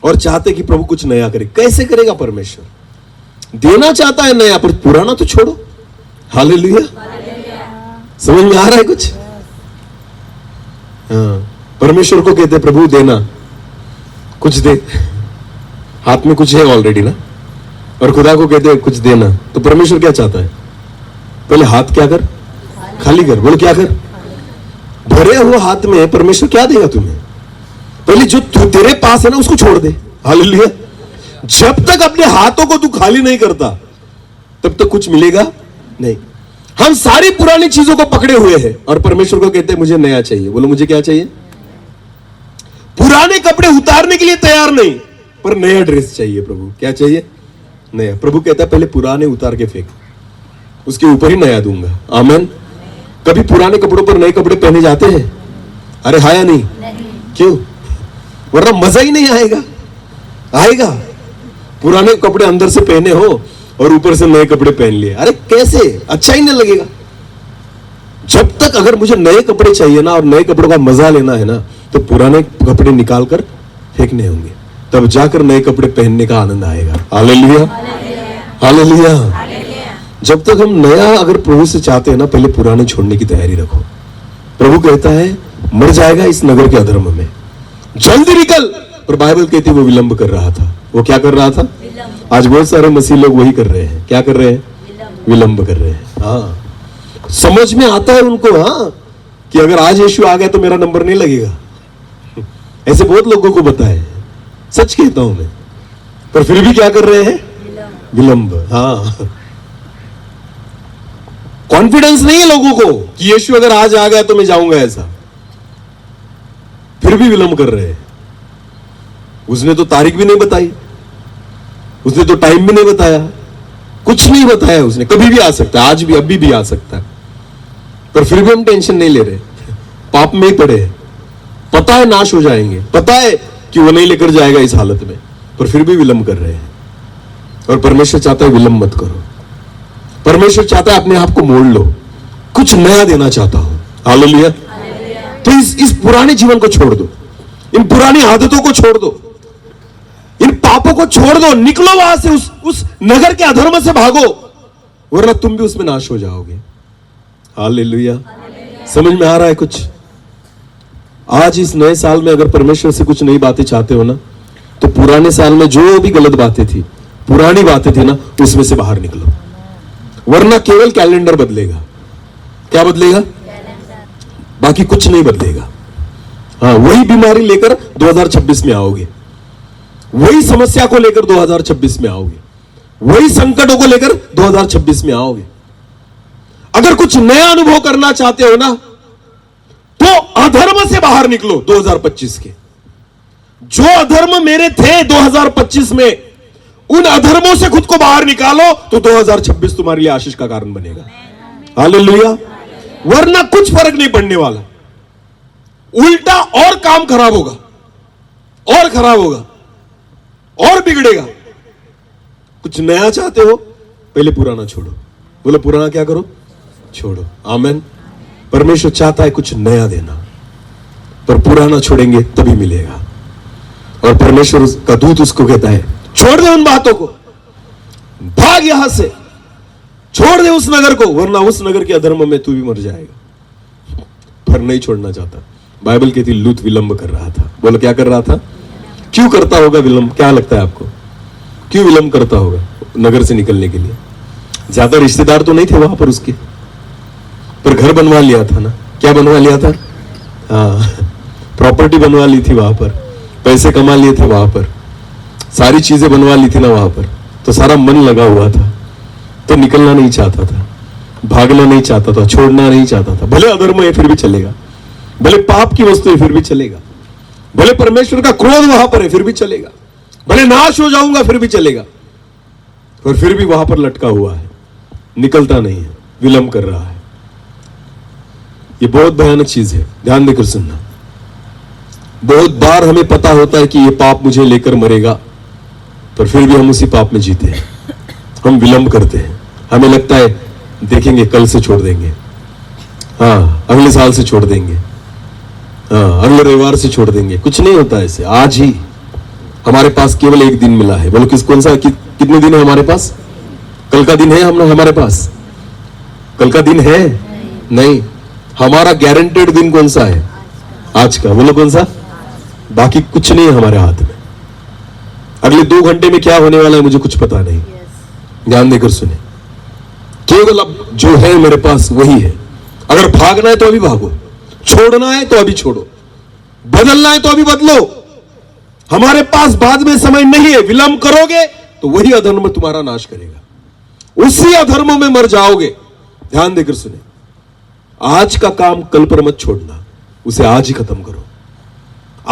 और चाहते कि प्रभु कुछ नया करे। कैसे करेगा परमेश्वर? देना चाहता है नया, पर पुराना तो छोड़ो। हालेलुया। समझ में आ रहा है कुछ? हाँ। परमेश्वर को कहते प्रभु देना, कुछ दे। हाथ में कुछ है ऑलरेडी ना, और खुदा को कहते कुछ देना। तो परमेश्वर क्या चाहता है? पहले हाथ क्या कर? खाली कर। बोलो क्या कर? भरे हुए हाथ में परमेश्वर क्या देगा तुम्हें? पहले जो तेरे पास है ना उसको छोड़ दे। हालेलुया। जब तक अपने हाथों को तू खाली नहीं करता, तब तक कुछ मिलेगा नहीं। हम सारी पुरानी चीजों को पकड़े हुए हैं और परमेश्वर को कहते हैं मुझे नया चाहिए। बोलो मुझे क्या चाहिए? पुराने कपड़े उतारने के लिए तैयार नहीं, पर नया ड्रेस चाहिए। प्रभु क्या चाहिए? नया। प्रभु कहता है पहले पुराने उतार के फेंक, उसके ऊपर ही नया दूंगा। आमीन। कभी पुराने कपड़ों पर नए कपड़े पहने जाते हैं? अरे हाँ या नहीं? क्यों? वरना मजा ही नहीं आएगा। आएगा? पुराने कपड़े अंदर से पहने हो और ऊपर से नए कपड़े पहन लिए, अरे कैसे? अच्छा ही नहीं लगेगा। जब तक अगर मुझे नए कपड़े चाहिए ना और नए कपड़ों का मजा लेना है ना, तो पुराने कपड़े निकाल कर फेंकने होंगे, तब जाकर नए कपड़े पहनने का आनंद आएगा। Hallelujah, hallelujah. जब तक हम नया अगर प्रभु से चाहते हैं ना, पहले पुराने छोड़ने की तैयारी रखो। प्रभु कहता है मर जाएगा इस नगर के अधर्म में, जल्दी निकल। पर बाइबल कहती है वो विलंब कर रहा था। वो क्या कर रहा था? आज बहुत सारे मसीह लोग वही कर रहे हैं। क्या कर रहे हैं? विलंब कर रहे हैं। हाँ, समझ में आता है उनको, हाँ, कि अगर आज यीशु आ गया तो मेरा नंबर नहीं लगेगा। ऐसे बहुत लोगों को पता है, सच कहता हूं मैं, पर फिर भी क्या कर रहे हैं? विलंब। हाँ, कॉन्फिडेंस नहीं है लोगों को कि यीशु अगर आज आ गया तो मैं जाऊंगा, ऐसा, फिर भी विलंब कर रहे हैं। उसने तो तारीख भी नहीं बताई, उसने तो टाइम भी नहीं बताया, कुछ नहीं बताया उसने। कभी भी आ सकता है, आज भी, अभी भी आ सकता है, पर फिर भी हम टेंशन नहीं ले रहे, पाप में ही पड़े हैं। पता है नाश हो जाएंगे, पता है कि वो नहीं लेकर जाएगा इस हालत में, पर फिर भी विलंब कर रहे हैं। और परमेश्वर चाहता है विलंब मत करो। परमेश्वर चाहता है अपने आप को मोड़ लो, कुछ नया देना चाहता हूं। हालेलुया। तो इस पुराने जीवन को छोड़ दो, इन पुरानी आदतों को छोड़ दो, इन पापों को छोड़ दो, निकलो वहां से, उस नगर के अधर्म से भागो, वरना तुम भी उसमें नाश हो जाओगे। हालेलुया। समझ में आ रहा है कुछ? आज इस नए साल में अगर परमेश्वर से कुछ नई बातें चाहते हो ना, तो पुराने साल में जो भी गलत बातें थी, पुरानी बातें थी ना, उसमें से बाहर निकलो, वरना केवल कैलेंडर बदलेगा। क्या बदलेगा? बाकी कुछ नहीं बदलेगा। हाँ, वही बीमारी लेकर 2026 में आओगे, वही समस्या को लेकर 2026 में आओगे, वही संकटों को लेकर 2026 में आओगे। अगर कुछ नया अनुभव करना चाहते हो ना, तो अधर्म से बाहर निकलो 2025 के। जो अधर्म मेरे थे 2025 में, उन अधर्मों से खुद को बाहर निकालो, तो 2026 तुम्हारे लिए आशीष का कारण बनेगा। हालेलुया। वरना कुछ फर्क नहीं पड़ने वाला, उल्टा और काम खराब होगा, और खराब होगा, और बिगड़ेगा। कुछ नया चाहते हो, पहले पुराना छोड़ो। बोलो पुराना क्या करो? छोड़ो। आमीन। परमेश्वर चाहता है कुछ नया देना, पर पुराना छोड़ेंगे तभी मिलेगा। और परमेश्वर का दूत उसको कहता है छोड़ दे उन बातों को, भाग यहां से, छोड़ दे उस नगर को, वरना उस नगर के अधर्म में तू भी मर जाएगा। पर नहीं छोड़ना चाहता। बाइबल कहती लूत विलंब कर रहा था। बोलो क्या कर रहा था? क्यों करता होगा विलंब? क्या लगता है आपको, क्यों विलंब करता होगा नगर से निकलने के लिए? ज्यादा रिश्तेदार तो नहीं थे वहां पर उसके, पर घर बनवा लिया था ना। क्या बनवा लिया था? हाँ, प्रॉपर्टी बनवा ली थी वहां पर, पैसे कमा लिए थे वहां पर, सारी चीजें बनवा ली थी ना वहां पर, तो सारा मन लगा हुआ था, तो निकलना नहीं चाहता था, भागना नहीं चाहता था, छोड़ना नहीं चाहता था। भले अधर्म है फिर भी चलेगा, भले पाप की वस्तु है फिर भी चलेगा, भले परमेश्वर का क्रोध वहां पर है फिर भी चलेगा, भले नाश हो जाऊंगा फिर भी चलेगा, पर फिर भी वहां पर लटका हुआ है, निकलता नहीं है, विलंब कर रहा है। ये बहुत भयानक चीज है, ध्यान देकर सुनना। बहुत बार हमें पता होता है कि ये पाप मुझे लेकर मरेगा, पर फिर भी हम उसी पाप में जीते हैं, हम विलंब करते हैं। हमें लगता है देखेंगे, कल से छोड़ देंगे, हाँ अगले साल से छोड़ देंगे, हाँ अगले रविवार से छोड़ देंगे। कुछ नहीं होता ऐसे। आज ही हमारे पास केवल एक दिन मिला है। बोलो कौन सा, कितने दिन है हमारे पास? कल का दिन है हमारे पास? कल का दिन है नहीं। हमारा गारंटेड दिन कौन सा है? आज का। बोलो कौन सा? बाकी कुछ नहीं है हमारे हाथ में। अगले 2 घंटे में क्या होने वाला है मुझे कुछ पता नहीं। ध्यान देकर सुने, केवल अब जो है मेरे पास वही है। अगर भागना है तो अभी भागो, छोड़ना है तो अभी छोड़ो, बदलना है तो अभी बदलो। हमारे पास बाद में समय नहीं है। विलंब करोगे तो वही अधर्म तुम्हारा नाश करेगा, उसी अधर्म में मर जाओगे। ध्यान देकर सुने, आज का काम कल पर मत छोड़ना, उसे आज ही खत्म करो।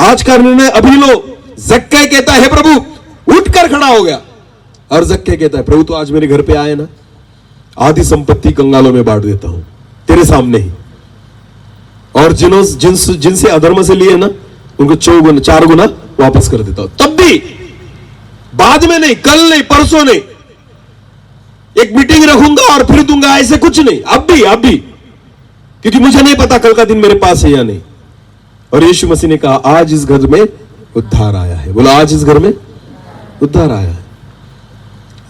आज का निर्णय अभी लो। जक्कै कहता है प्रभु उठकर खड़ा हो गया, और जक्कै कहता है प्रभु तो आज मेरे घर पे आए ना, आधी संपत्ति कंगालों में बांट देता हूं तेरे सामने ही, और जिनसे अधर्म से लिए ना उनको 4 गुना वापस कर देता हूं। तब भी बाद में नहीं, कल नहीं, परसों नहीं, एक मीटिंग रखूंगा और फिर दूंगा, ऐसे कुछ नहीं। अब भी क्योंकि मुझे नहीं पता कल का दिन मेरे पास है या नहीं। और यीशु मसीह ने कहा आज इस घर में उद्धार आया है। बोला आज इस घर में उद्धार आया है।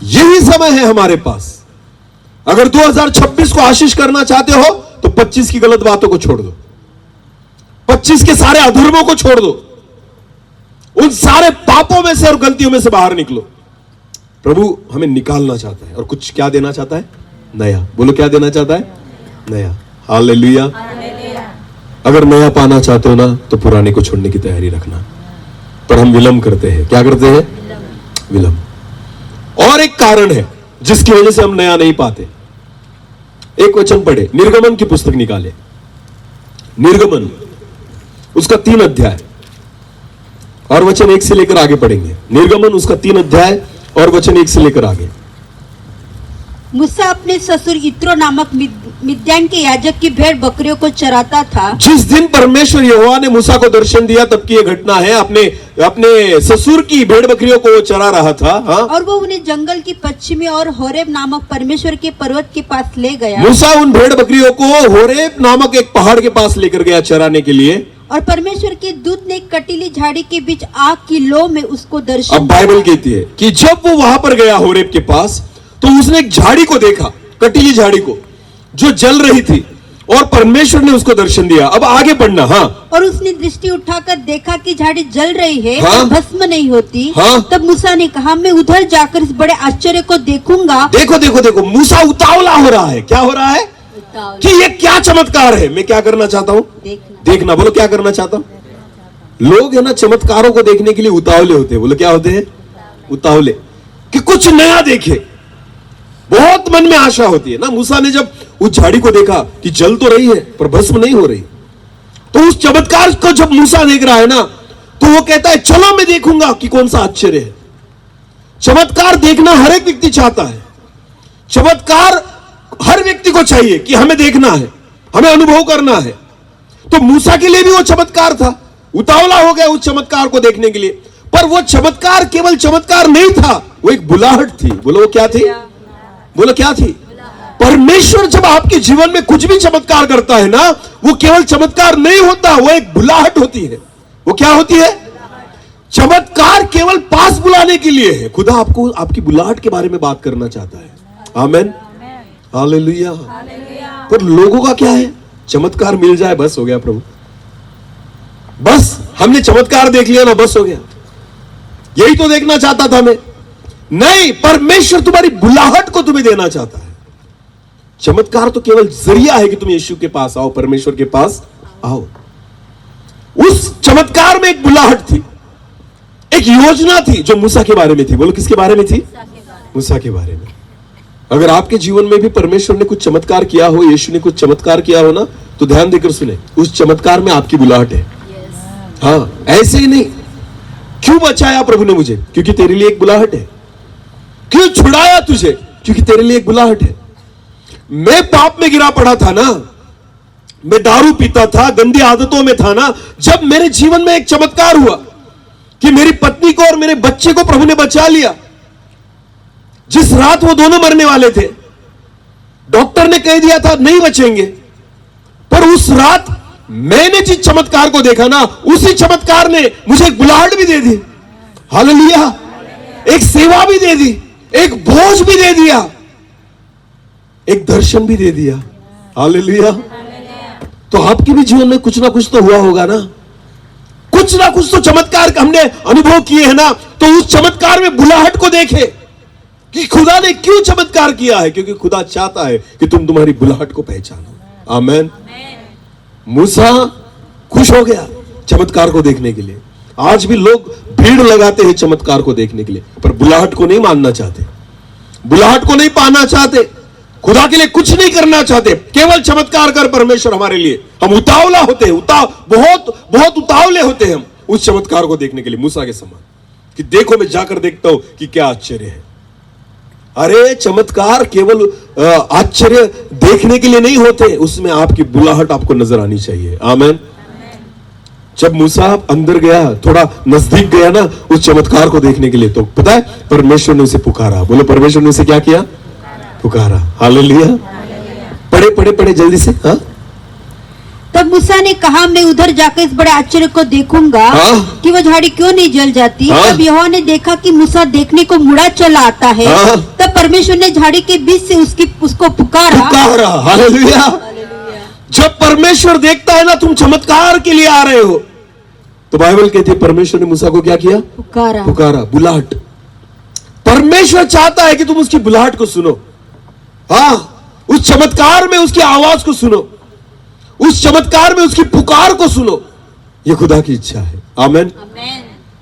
यही समय है हमारे पास। अगर 2026 को आशीष करना चाहते हो तो 25 की गलत बातों को छोड़ दो, 25 के सारे अधर्मों को छोड़ दो, उन सारे पापों में से और गलतियों में से बाहर निकलो। प्रभु हमें निकालना चाहता है और कुछ क्या देना चाहता है? नया। बोलो क्या देना चाहता है? नया। हालेलुया। अगर नया पाना चाहते हो ना तो पुराने को छोड़ने की तैयारी रखना। पर हम विलंब करते हैं। क्या करते हैं? विलंब। और एक कारण है जिसकी वजह से हम नया नहीं पाते। एक वचन पढ़े, निर्गमन की पुस्तक निकाले, निर्गमन उसका 3 अध्याय और वचन 1 से लेकर आगे पढ़ेंगे। निर्गमन उसका 3 अध्याय और वचन 1 से लेकर आगे। मूसा अपने ससुर यित्रो नामक मिद्यान के याजक की भेड़ बकरियों को चराता था। जिस दिन परमेश्वर यहोवा ने मूसा को दर्शन दिया तब की यह घटना है। अपने ससुर की भेड़ बकरियों को चरा रहा था। हाँ? और वो उन्हें जंगल की पश्चिमी और होरेब नामक परमेश्वर के पर्वत के पास ले गया। मूसा उन भेड़ बकरियों को होरेब नामक एक पहाड़ के पास लेकर गया चराने के लिए। और परमेश्वर के दूत ने कटीली झाड़ी के बीच आग की लो में उसको दर्शन। अब बाइबल कहती है कि जब वो वहां पर गया होरेब के पास तो उसने एक झाड़ी को देखा, कटीली झाड़ी को जो जल रही थी, और परमेश्वर ने उसको दर्शन दिया। अब आगे पढ़ना। हाँ। और उसने दृष्टि उठाकर देखा कि झाड़ी जल रही है, हाँ? भस्म नहीं होती। हाँ? तब मूसा ने कहा मैं उधर जाकर इस बड़े आश्चर्य को देखूंगा। देखो देखो देखो, मूसा उतावला हो रहा है। क्या हो रहा है? कि ये क्या चमत्कार है। मैं क्या करना चाहता हूं? देखना। बोलो क्या करना चाहता हूं? लोग है ना चमत्कारों को देखने के लिए उतावले होते हैं। बोलो क्या होते हैं? उतावले, कि कुछ नया देखे। बहुत मन में आशा होती है ना। मूसा ने जब उस झाड़ी को देखा कि जल तो रही है पर भस्म नहीं हो रही, तो उस चमत्कार को जब मूसा देख रहा है ना तो वो कहता है चलो मैं देखूंगा कि कौन सा आश्चर्य है। चमत्कार देखना हर एक व्यक्ति चाहता है। चमत्कार हर व्यक्ति को चाहिए कि हमें देखना है, हमें अनुभव करना है। तो मूसा के लिए भी वो चमत्कार था। उतावला हो गया उस चमत्कार को देखने के लिए। पर वो चमत्कार केवल चमत्कार नहीं था, वो एक बुलाहट थी। बोलो वो क्या थी? बोलो क्या थी? परमेश्वर जब आपके जीवन में कुछ भी चमत्कार करता है ना, वो केवल चमत्कार नहीं होता, वो एक बुलाहट होती है। वो क्या होती है? चमत्कार केवल पास बुलाने के लिए है। खुदा आपको आपकी बुलाहट के बारे में बात करना चाहता है। आमेन, हालेलुया। पर लोगों का क्या है? चमत्कार मिल जाए बस हो गया प्रभु, बस हमने चमत्कार देख लिया ना बस हो गया। यही तो देखना चाहता था मैं। नहीं, परमेश्वर तुम्हारी बुलाहट को तुम्हें देना चाहता है। चमत्कार तो केवल जरिया है कि तुम यीशु के पास आओ, परमेश्वर के पास आओ। उस चमत्कार में एक बुलाहट थी, एक योजना थी जो मूसा के बारे में थी। बोलो किसके बारे में थी? मूसा के बारे में। अगर आपके जीवन में भी परमेश्वर ने कुछ चमत्कार किया हो, यीशु ने कुछ चमत्कार किया हो ना, तो ध्यान देकर सुने, उस चमत्कार में आपकी बुलाहट है। हाँ, ऐसे ही नहीं। क्यों बचाया प्रभु ने मुझे? क्योंकि तेरे लिए एक बुलाहट है। क्यों छुड़ाया तुझे? क्योंकि तेरे लिए एक बुलाहट है। मैं पाप में गिरा पड़ा था ना, मैं दारू पीता था, गंदी आदतों में था ना, जब मेरे जीवन में एक चमत्कार हुआ कि मेरी पत्नी को और मेरे बच्चे को प्रभु ने बचा लिया। जिस रात वो दोनों मरने वाले थे, डॉक्टर ने कह दिया था नहीं बचेंगे, पर उस रात मैंने जिस चमत्कार को देखा ना, उसी चमत्कार ने मुझे एक बुलाहट भी दे दी। हालेलुया। एक सेवा भी दे दी, एक बोझ भी दे दिया, एक दर्शन भी दे दिया। हालेलुया। तो आपके भी जीवन में कुछ ना कुछ तो हुआ होगा ना, कुछ ना कुछ तो चमत्कार हमने अनुभव किए हैं ना। तो उस चमत्कार में बुलाहट को देखे कि खुदा ने क्यों चमत्कार किया है, क्योंकि खुदा चाहता है कि तुम तुम्हारी बुलाहट को पहचानो। आमेन। मूसा खुश हो गया चमत्कार को देखने के लिए। आज भी लोग भीड़ लगाते हैं चमत्कार को देखने के लिए, पर बुलाहट को नहीं मानना चाहते, बुलाहट को नहीं पाना चाहते। खुदा के लिए कुछ नहीं करना चाहते, केवल चमत्कार कर परमेश्वर हमारे लिए। हम उतावला होते हैं, बहुत बहुत उतावले होते हैं हम उस चमत्कार को देखने के लिए, मूसा के समान, कि देखो मैं जाकर देखता हूं कि क्या आश्चर्य है। अरे चमत्कार केवल आश्चर्य देखने के लिए नहीं होते, उसमें आपकी बुलाहट आपको नजर आनी चाहिए। आमीन। जब मूसा अंदर गया, थोड़ा नजदीक गया ना उस चमत्कार को देखने के लिए, तो पता है परमेश्वर ने उसे पुकारा। बोलो, परमेश्वर ने उसे क्या किया? पुकारा। हालेलुया। पढ़े पढ़े पढ़े जल्दी से। हाँ, तब मूसा ने कहा, मैं उधर जाकर इस बड़े आश्चर्य को देखूंगा कि वह झाड़ी क्यों नहीं जल जाती। तब यहोवा ने देखा कि मूसा देखने को मुड़ा चला आता है। तब परमेश्वर ने झाड़ी के बीच से उसको पुकारा। हालेलुया। जब परमेश्वर देखता है ना तुम चमत्कार के लिए आ रहे हो, तो बाइबल कहती है परमेश्वर ने मूसा को क्या किया? पुकारा। बुलाहट। परमेश्वर चाहता है कि तुम उसकी बुलाहट को सुनो। हाँ, उस चमत्कार में उसकी आवाज को सुनो, उस चमत्कार में उसकी पुकार को सुनो। यह खुदा की इच्छा है। आमीन।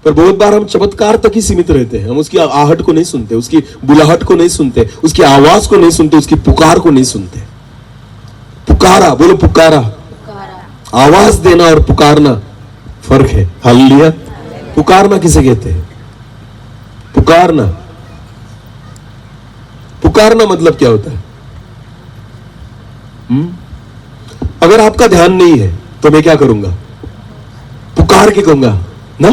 पर बहुत बार हम चमत्कार तक ही सीमित रहते हैं, हम उसकी आहट को नहीं सुनते, उसकी बुलाहट को नहीं सुनते, उसकी आवाज को नहीं सुनते, उसकी पुकार को नहीं सुनते। पुकारा। बोलो, पुकारा। आवाज देना और पुकारना फर्क है। हालेलुया। पुकारना किसे कहते हैं? पुकारना मतलब क्या होता है? अगर आपका ध्यान नहीं है तो मैं क्या करूंगा? पुकार के कहूंगा ना,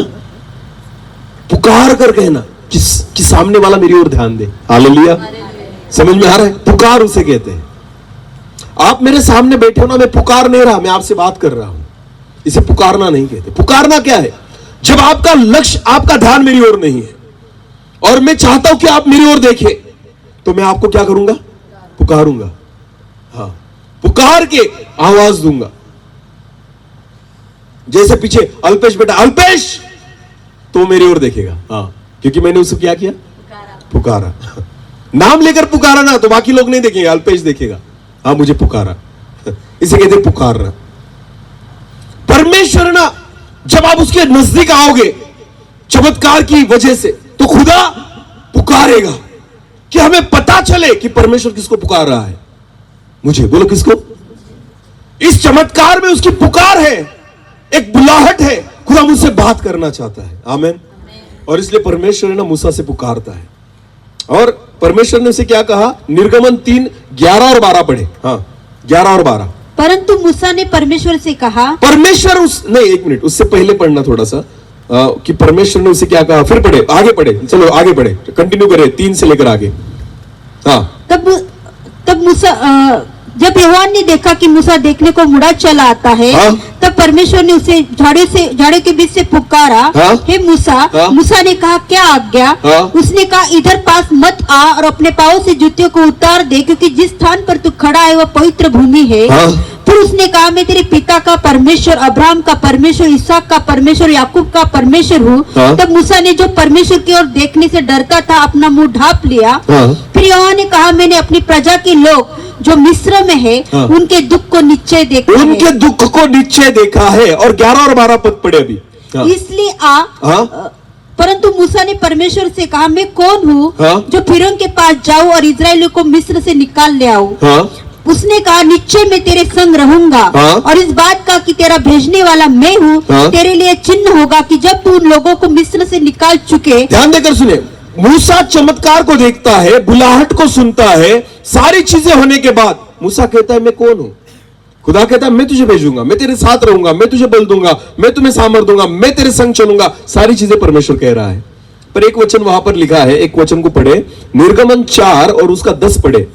पुकार कर कहना कि सामने वाला मेरी ओर ध्यान दे। हालेलुया। समझ में आ रहा है? पुकार उसे कहते हैं। आप मेरे सामने बैठे हो ना, मैं पुकार नहीं रहा, मैं आपसे बात कर रहा हूं, इसे पुकारना नहीं कहते। पुकारना क्या है? जब आपका लक्ष्य, आपका ध्यान मेरी ओर नहीं है और मैं चाहता हूं कि आप मेरी ओर देखें, तो मैं आपको क्या करूंगा? पुकारूंगा। हाँ, पुकार के आवाज दूंगा। जैसे पीछे अल्पेश बेटा, अल्पेश, तो मेरी ओर देखेगा। हाँ, क्योंकि मैंने उसे क्या किया? पुकारा। नाम लेकर पुकारा ना, तो बाकी लोग नहीं देखेंगे, अल्पेश देखेगा। हाँ, मुझे पुकारा। इसे कहते पुकारना। परमेश्वर ना, जब आप उसके नजदीक आओगे चमत्कार की वजह से, तो खुदा पुकारेगा कि हमें पता चले कि परमेश्वर किसको पुकार रहा है। मुझे बोलो, किसको? इस चमत्कार में उसकी पुकार है, एक बुलाहट है, खुदा मुझसे बात करना चाहता है। आमीन। और इसलिए परमेश्वर ना मूसा से पुकारता है। और परमेश्वर ने उसे क्या कहा? निर्गमन 3:11 और 12 पढ़े। हाँ, 11 और 12। परंतु मूसा ने परमेश्वर से कहा, परमेश्वर नहीं, एक मिनट, उससे पहले पढ़ना थोड़ा सा, कि परमेश्वर ने उसे क्या कहा, फिर पढ़े, आगे पढ़े, चलो आगे पढ़े, कंटिन्यू करें 3 से लेकर आगे। हाँ, तब मूसा, जब यहोवा ने देखा कि मूसा देखने को मुड़ा चला आता है, तब परमेश्वर ने उसे झाड़ी के बीच से पुकारा, हे मूसा। मूसा ने कहा, क्या आज्ञा? उसने कहा, इधर पास मत आ और अपने पांवों से जूतियों को उतार दे, क्योंकि जिस स्थान पर तू खड़ा है वह पवित्र भूमि है। फिर उसने कहा, मैं तेरे पिता का परमेश्वर, अब्राहम का परमेश्वर, इसहाक का परमेश्वर, याकूब का परमेश्वर हूँ। तब मूसा ने जो परमेश्वर की ओर देखने से डरता था, अपना मुंह ढांप लिया। फिर यहोवा ने कहा, मैंने अपनी प्रजा के लोग जो मिस्र में है, उनके दुख को नीचे देखा है। उनके दुख को नीचे देखा है। और 11 और 12 पद पढ़े अभी। इसलिए परंतु मूसा ने परमेश्वर से कहा, मैं कौन हूँ जो फिरौन के पास जाऊं और इस्राएलियों को मिस्र से निकाल ले आऊं? उसने कहा, निश्चय मैं तेरे संग रहूंगा। और इस बात का कि तेरा भेजने वाला मैं हूँ, तेरे लिए चिन्ह होगा कि जब तू उन लोगों को मिस्र से निकाल चुके। ध्यान देकर सुने, मूसा चमत्कार को देखता है, बुलाहट को सुनता है, सारी चीजें होने के बाद मूसा कहता है, मैं कौन हूं? खुदा कहता है, मैं तुझे भेजूंगा, मैं तेरे साथ रहूंगा, मैं तुझे बल दूंगा, मैं तुम्हें सामर्थ दूंगा, मैं तेरे संग चलूंगा। सारी चीजें परमेश्वर कह रहा है। पर एक वचन वहां पर लिखा है, एक वचन को पढ़े, निर्गमन 4 और उसका 10 पढ़े।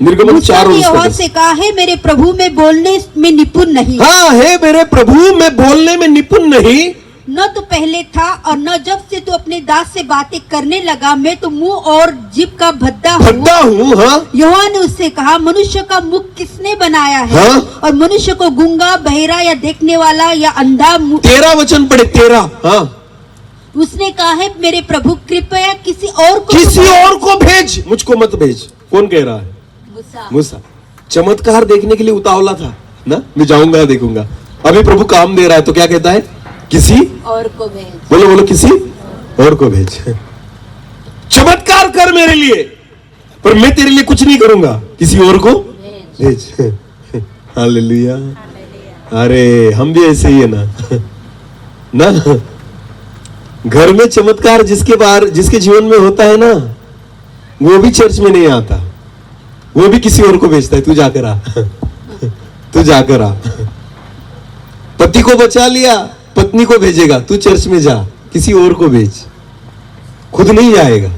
निर्गमन 4 और उसका 10 से कहा, है मेरे प्रभु में बोलने में निपुण नहीं। हाँ, है मेरे प्रभु में बोलने में निपुण नहीं, न तो पहले था और न जब से तू अपने दास से बातें करने लगा। मैं तो मुंह और जीभ का भद्दा हूँ। यहोवा ने उससे कहा, मनुष्य का मुख किसने बनाया है? और मनुष्य को गूंगा, बहरा या देखने वाला या अंधा? 13 वचन पढ़े, 13। उसने कहा, है मेरे प्रभु, कृपया किसी और को भेज, मुझको मत भेज। कौन कह रहा है? मूसा। चमत्कार देखने के लिए उतावला था ना, मैं जाऊंगा, देखूंगा। अभी प्रभु काम दे रहा है तो क्या कहता है? किसी और को भेज। बोलो, किसी और को भेज, चमत्कार कर मेरे लिए। पर मैं तेरे लिए कुछ नहीं करूंगा, किसी और को भेज। हालेलुया। अरे हम भी ऐसे ही है ना घर में चमत्कार जिसके जीवन में होता है ना, वो भी चर्च में नहीं आता, वो भी किसी और को भेजता है, तू जाकर आ तू जाकर आ। पति को बचा लिया, पत्नी को भेजेगा, तू चर्च में जा, किसी और को भेज, खुद नहीं जाएगा।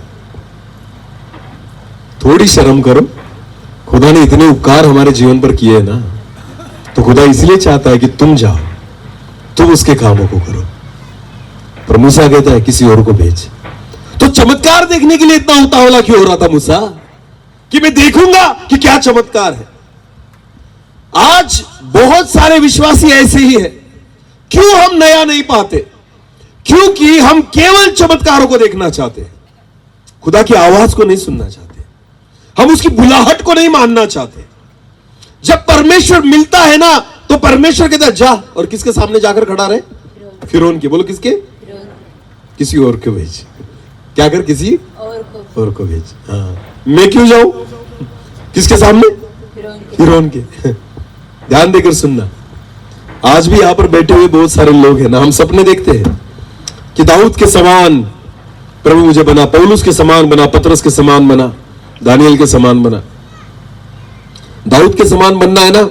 थोड़ी शर्म करो, खुदा ने इतने उपकार हमारे जीवन पर किए ना, तो खुदा इसलिए चाहता है कि तुम जाओ, तुम उसके कामों को करो। पर मूसा कहता है किसी और को भेज। तो चमत्कार देखने के लिए इतना उतावला क्यों हो रहा था मूसा, कि मैं देखूंगा कि क्या चमत्कार है। आज बहुत सारे विश्वासी ऐसे ही है। क्यों हम नया नहीं पाते? क्योंकि हम केवल चमत्कारों को देखना चाहते हैं, खुदा की आवाज को नहीं सुनना चाहते, हम उसकी बुलाहट को नहीं मानना चाहते। जब परमेश्वर मिलता है ना, तो परमेश्वर कहता है जा, और किसके सामने जाकर खड़ा रहे? फिरौन के। बोलो किसके? किसी और को भेज। क्या कर? किसी और को भेज। हाँ, मैं क्यों जाऊं? किसके सामने? फिरौन के। ध्यान देकर सुनना, आज भी यहां पर बैठे हुए बहुत सारे लोग हैं ना, हम सपने देखते हैं कि दाऊद के समान प्रभु मुझे बना, पौलुस के समान बना, पतरस के समान बना, दानियल के समान बना। दाऊद के समान बनना है ना,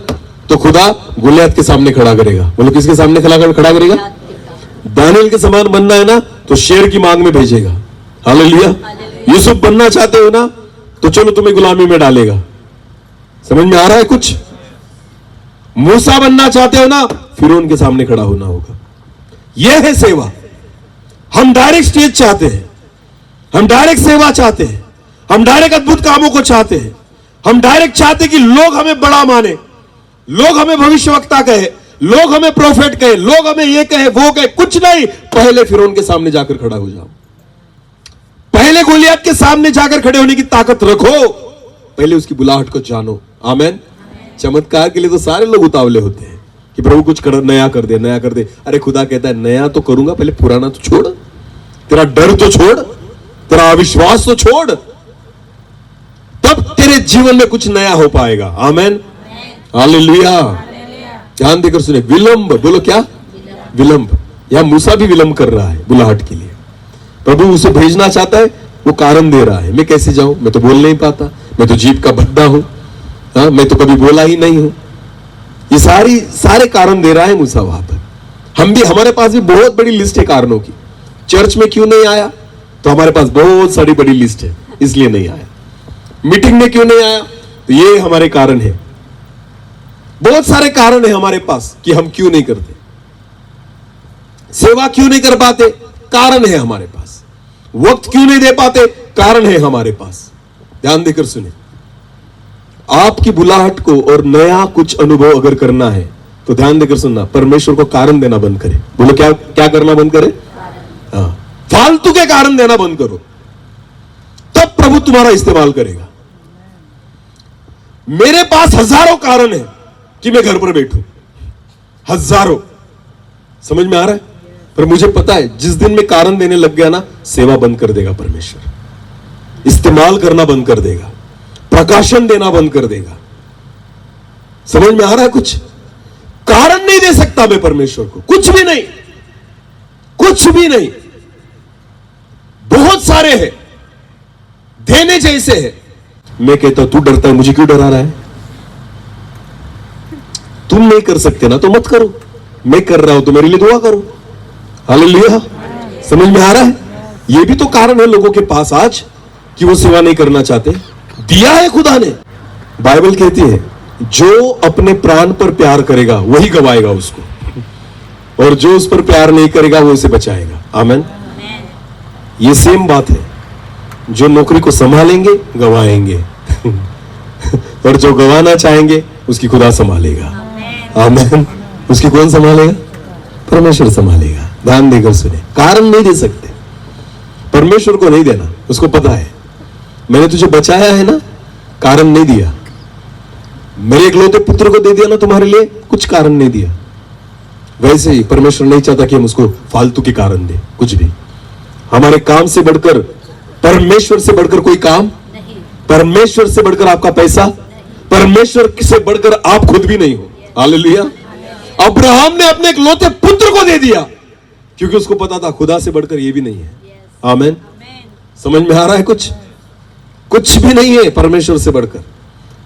तो खुदा गोलियत के सामने खड़ा करेगा। बोलो किसके सामने खड़ा करेगा? दानियल के समान बनना है ना, तो शेर की मांग में भेजेगा। हालेलुया। यूसुफ बनना चाहते हो ना, तो चलो तुम्हें गुलामी में डालेगा। समझ में आ रहा है कुछ? मूसा बनना चाहते हो ना, फिरौन के सामने खड़ा होना होगा। यह है सेवा। हम डायरेक्ट स्टेज चाहते हैं, हम डायरेक्ट सेवा चाहते हैं, हम डायरेक्ट अद्भुत कामों को चाहते हैं, हम डायरेक्ट चाहते हैं कि लोग हमें बड़ा माने, लोग हमें भविष्यवक्ता कहे, लोग हमें प्रोफेट कहे, लोग हमें ये कहे वो कहे। कुछ नहीं, पहले फिरौन के सामने जाकर खड़ा हो जाओ, पहले गोलियत के सामने जाकर खड़े होने की ताकत रखो, पहले उसकी बुलाहट को जानो। आमेन। चमत्कार के लिए तो सारे लोग उतावले होते हैं कि प्रभु कुछ नया कर दे, नया कर दे। अरे खुदा कहता है नया तो करूंगा, पहले पुराना तो छोड़, तेरा डर तो छोड़, तेरा अविश्वास तो छोड़, तब तेरे जीवन में कुछ नया हो पाएगा। आमेन। हालेलुया। ध्यान देकर सुने। विलंब, बोलो क्या? विलंब। यहां मूसा भी विलंब कर रहा है बुलाहट के लिए। प्रभु उसे भेजना चाहता है, वो कारण दे रहा है। मैं कैसे जाऊं? मैं तो बोल नहीं पाता, मैं तो जीभ का भद्दा हूं, मैं तो कभी बोला ही नहीं हूं। ये सारे कारण दे रहा है मूसा वहां पर। हम भी, हमारे पास भी बहुत बड़ी लिस्ट है कारणों की। चर्च में क्यों नहीं आया? तो हमारे पास बहुत सारी बड़ी लिस्ट है, इसलिए नहीं आया। मीटिंग में क्यों नहीं आया? तो ये हमारे कारण है। बहुत सारे कारण है हमारे पास कि हम क्यों नहीं करते, सेवा क्यों नहीं कर पाते, कारण है हमारे पास। वक्त क्यों नहीं दे पाते, कारण है हमारे पास। ध्यान देकर सुने। आपकी बुलाहट को और नया कुछ अनुभव अगर करना है, तो ध्यान देकर सुनना, परमेश्वर को कारण देना बंद करें। बोलो क्या क्या करना बंद करें? हाँ, फालतू के कारण देना बंद करो, तब प्रभु तुम्हारा इस्तेमाल करेगा। मेरे पास हजारों कारण है कि मैं घर पर बैठूं, हजारों। समझ में आ रहा है? पर मुझे पता है जिस दिन मैं कारण देने लग गया ना, सेवा बंद कर देगा परमेश्वर, इस्तेमाल करना बंद कर देगा, प्रकाशन देना बंद कर देगा। समझ में आ रहा है कुछ? कारण नहीं दे सकता मैं परमेश्वर को, कुछ भी नहीं, कुछ भी नहीं। बहुत सारे हैं देने जैसे है। मैं कहता हूं तू डरता है, मुझे क्यों डरा रहा है? तुम नहीं कर सकते ना, तो मत करो। मैं कर रहा हूं तो मेरे लिए दुआ करो। हालेलुया। समझ में आ रहा है? ये भी तो कारण है लोगों के पास आज कि वो सेवा नहीं करना चाहते। दिया है खुदा ने। बाइबल कहती है जो अपने प्राण पर प्यार करेगा वही गवाएगा उसको, और जो उस पर प्यार नहीं करेगा वो उसे बचाएगा। आमीन। ये सेम बात है। जो नौकरी को संभालेंगे गवाएंगे और जो गवाना चाहेंगे उसकी खुदा संभालेगा। आमीन। उसकी कौन संभालेगा? परमेश्वर संभालेगा। ध्यान देकर सुने। कारण नहीं दे सकते, परमेश्वर को नहीं देना, उसको पता है मैंने तुझे बचाया है ना, कारण नहीं दिया। मेरे इकलौते पुत्र को दे दिया ना तुम्हारे लिए, कुछ कारण नहीं दिया। वैसे ही परमेश्वर नहीं चाहता कि हम उसको फालतू के कारण दें, कुछ भी। हमारे काम से बढ़कर, परमेश्वर से बढ़कर कोई काम परमेश्वर से बढ़कर आपका पैसा, परमेश्वर से बढ़कर आप खुद भी नहीं हो। हालेलुया। अब्राहम ने अपने इकलौते पुत्र को दे दिया क्योंकि उसको पता था खुदा से बढ़कर ये भी नहीं है। आमीन। समझ में आ रहा है? कुछ भी नहीं है परमेश्वर से बढ़कर।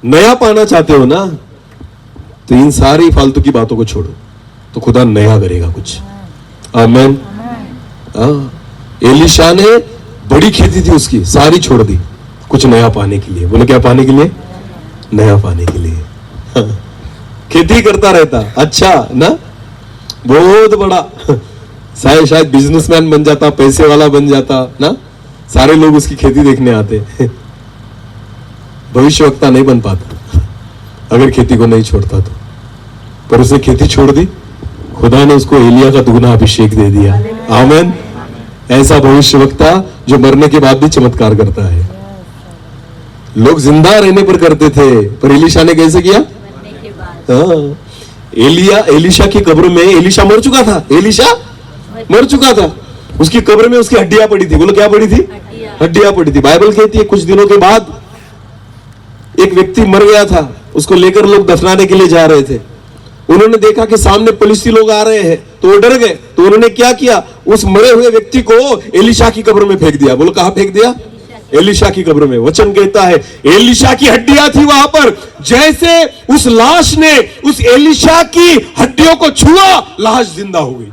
नया पाना चाहते हो ना, तो इन सारी फालतू की बातों को छोड़ो, तो खुदा नया करेगा कुछ। आमीन। एलीशा ने बड़ी खेती थी उसकी, सारी छोड़ दी कुछ नया पाने के लिए। बोले क्या पाने के लिए? नया पाने के लिए। खेती करता रहता, अच्छा ना, बहुत बड़ा, शायद बिजनेसमैन बन जाता, पैसे वाला बन जाता ना, सारे लोग उसकी खेती देखने आते। भविष्यवक्ता नहीं बन पाता अगर खेती को नहीं छोड़ता तो, पर उसने खेती छोड़ दी, खुदा ने उसको एलिया का दुगना अभिषेक दे दिया। आमीन। ऐसा भविष्यवक्ता जो मरने के बाद भी चमत्कार करता है। लोग जिंदा रहने पर करते थे, पर एलीशा ने कैसे किया? एलीशा की कब्र में, एलीशा मर चुका था, एलीशा मर चुका था, उसकी कब्र में उसकी हड्डियां पड़ी थी। बोलो क्या पड़ी थी? हड्डियां पड़ी थी। बाइबल कहती है कुछ दिनों के बाद एक व्यक्ति मर गया था, उसको लेकर लोग दफनाने के लिए जा रहे थे। उन्होंने देखा कि सामने पुलिसी लोग आ रहे हैं, तो वो डर गए। तो उन्होंने क्या किया? उस मरे हुए व्यक्ति को एलीशा की कब्र में फेंक दिया। बोलो कहां फेंक दिया? एलीशा की कब्र में। वचन कहता है एलीशा की हड्डियां थी वहां पर, जैसे उस लाश ने उस एलीशा की हड्डियों को छुआ, लाश जिंदा हो गई।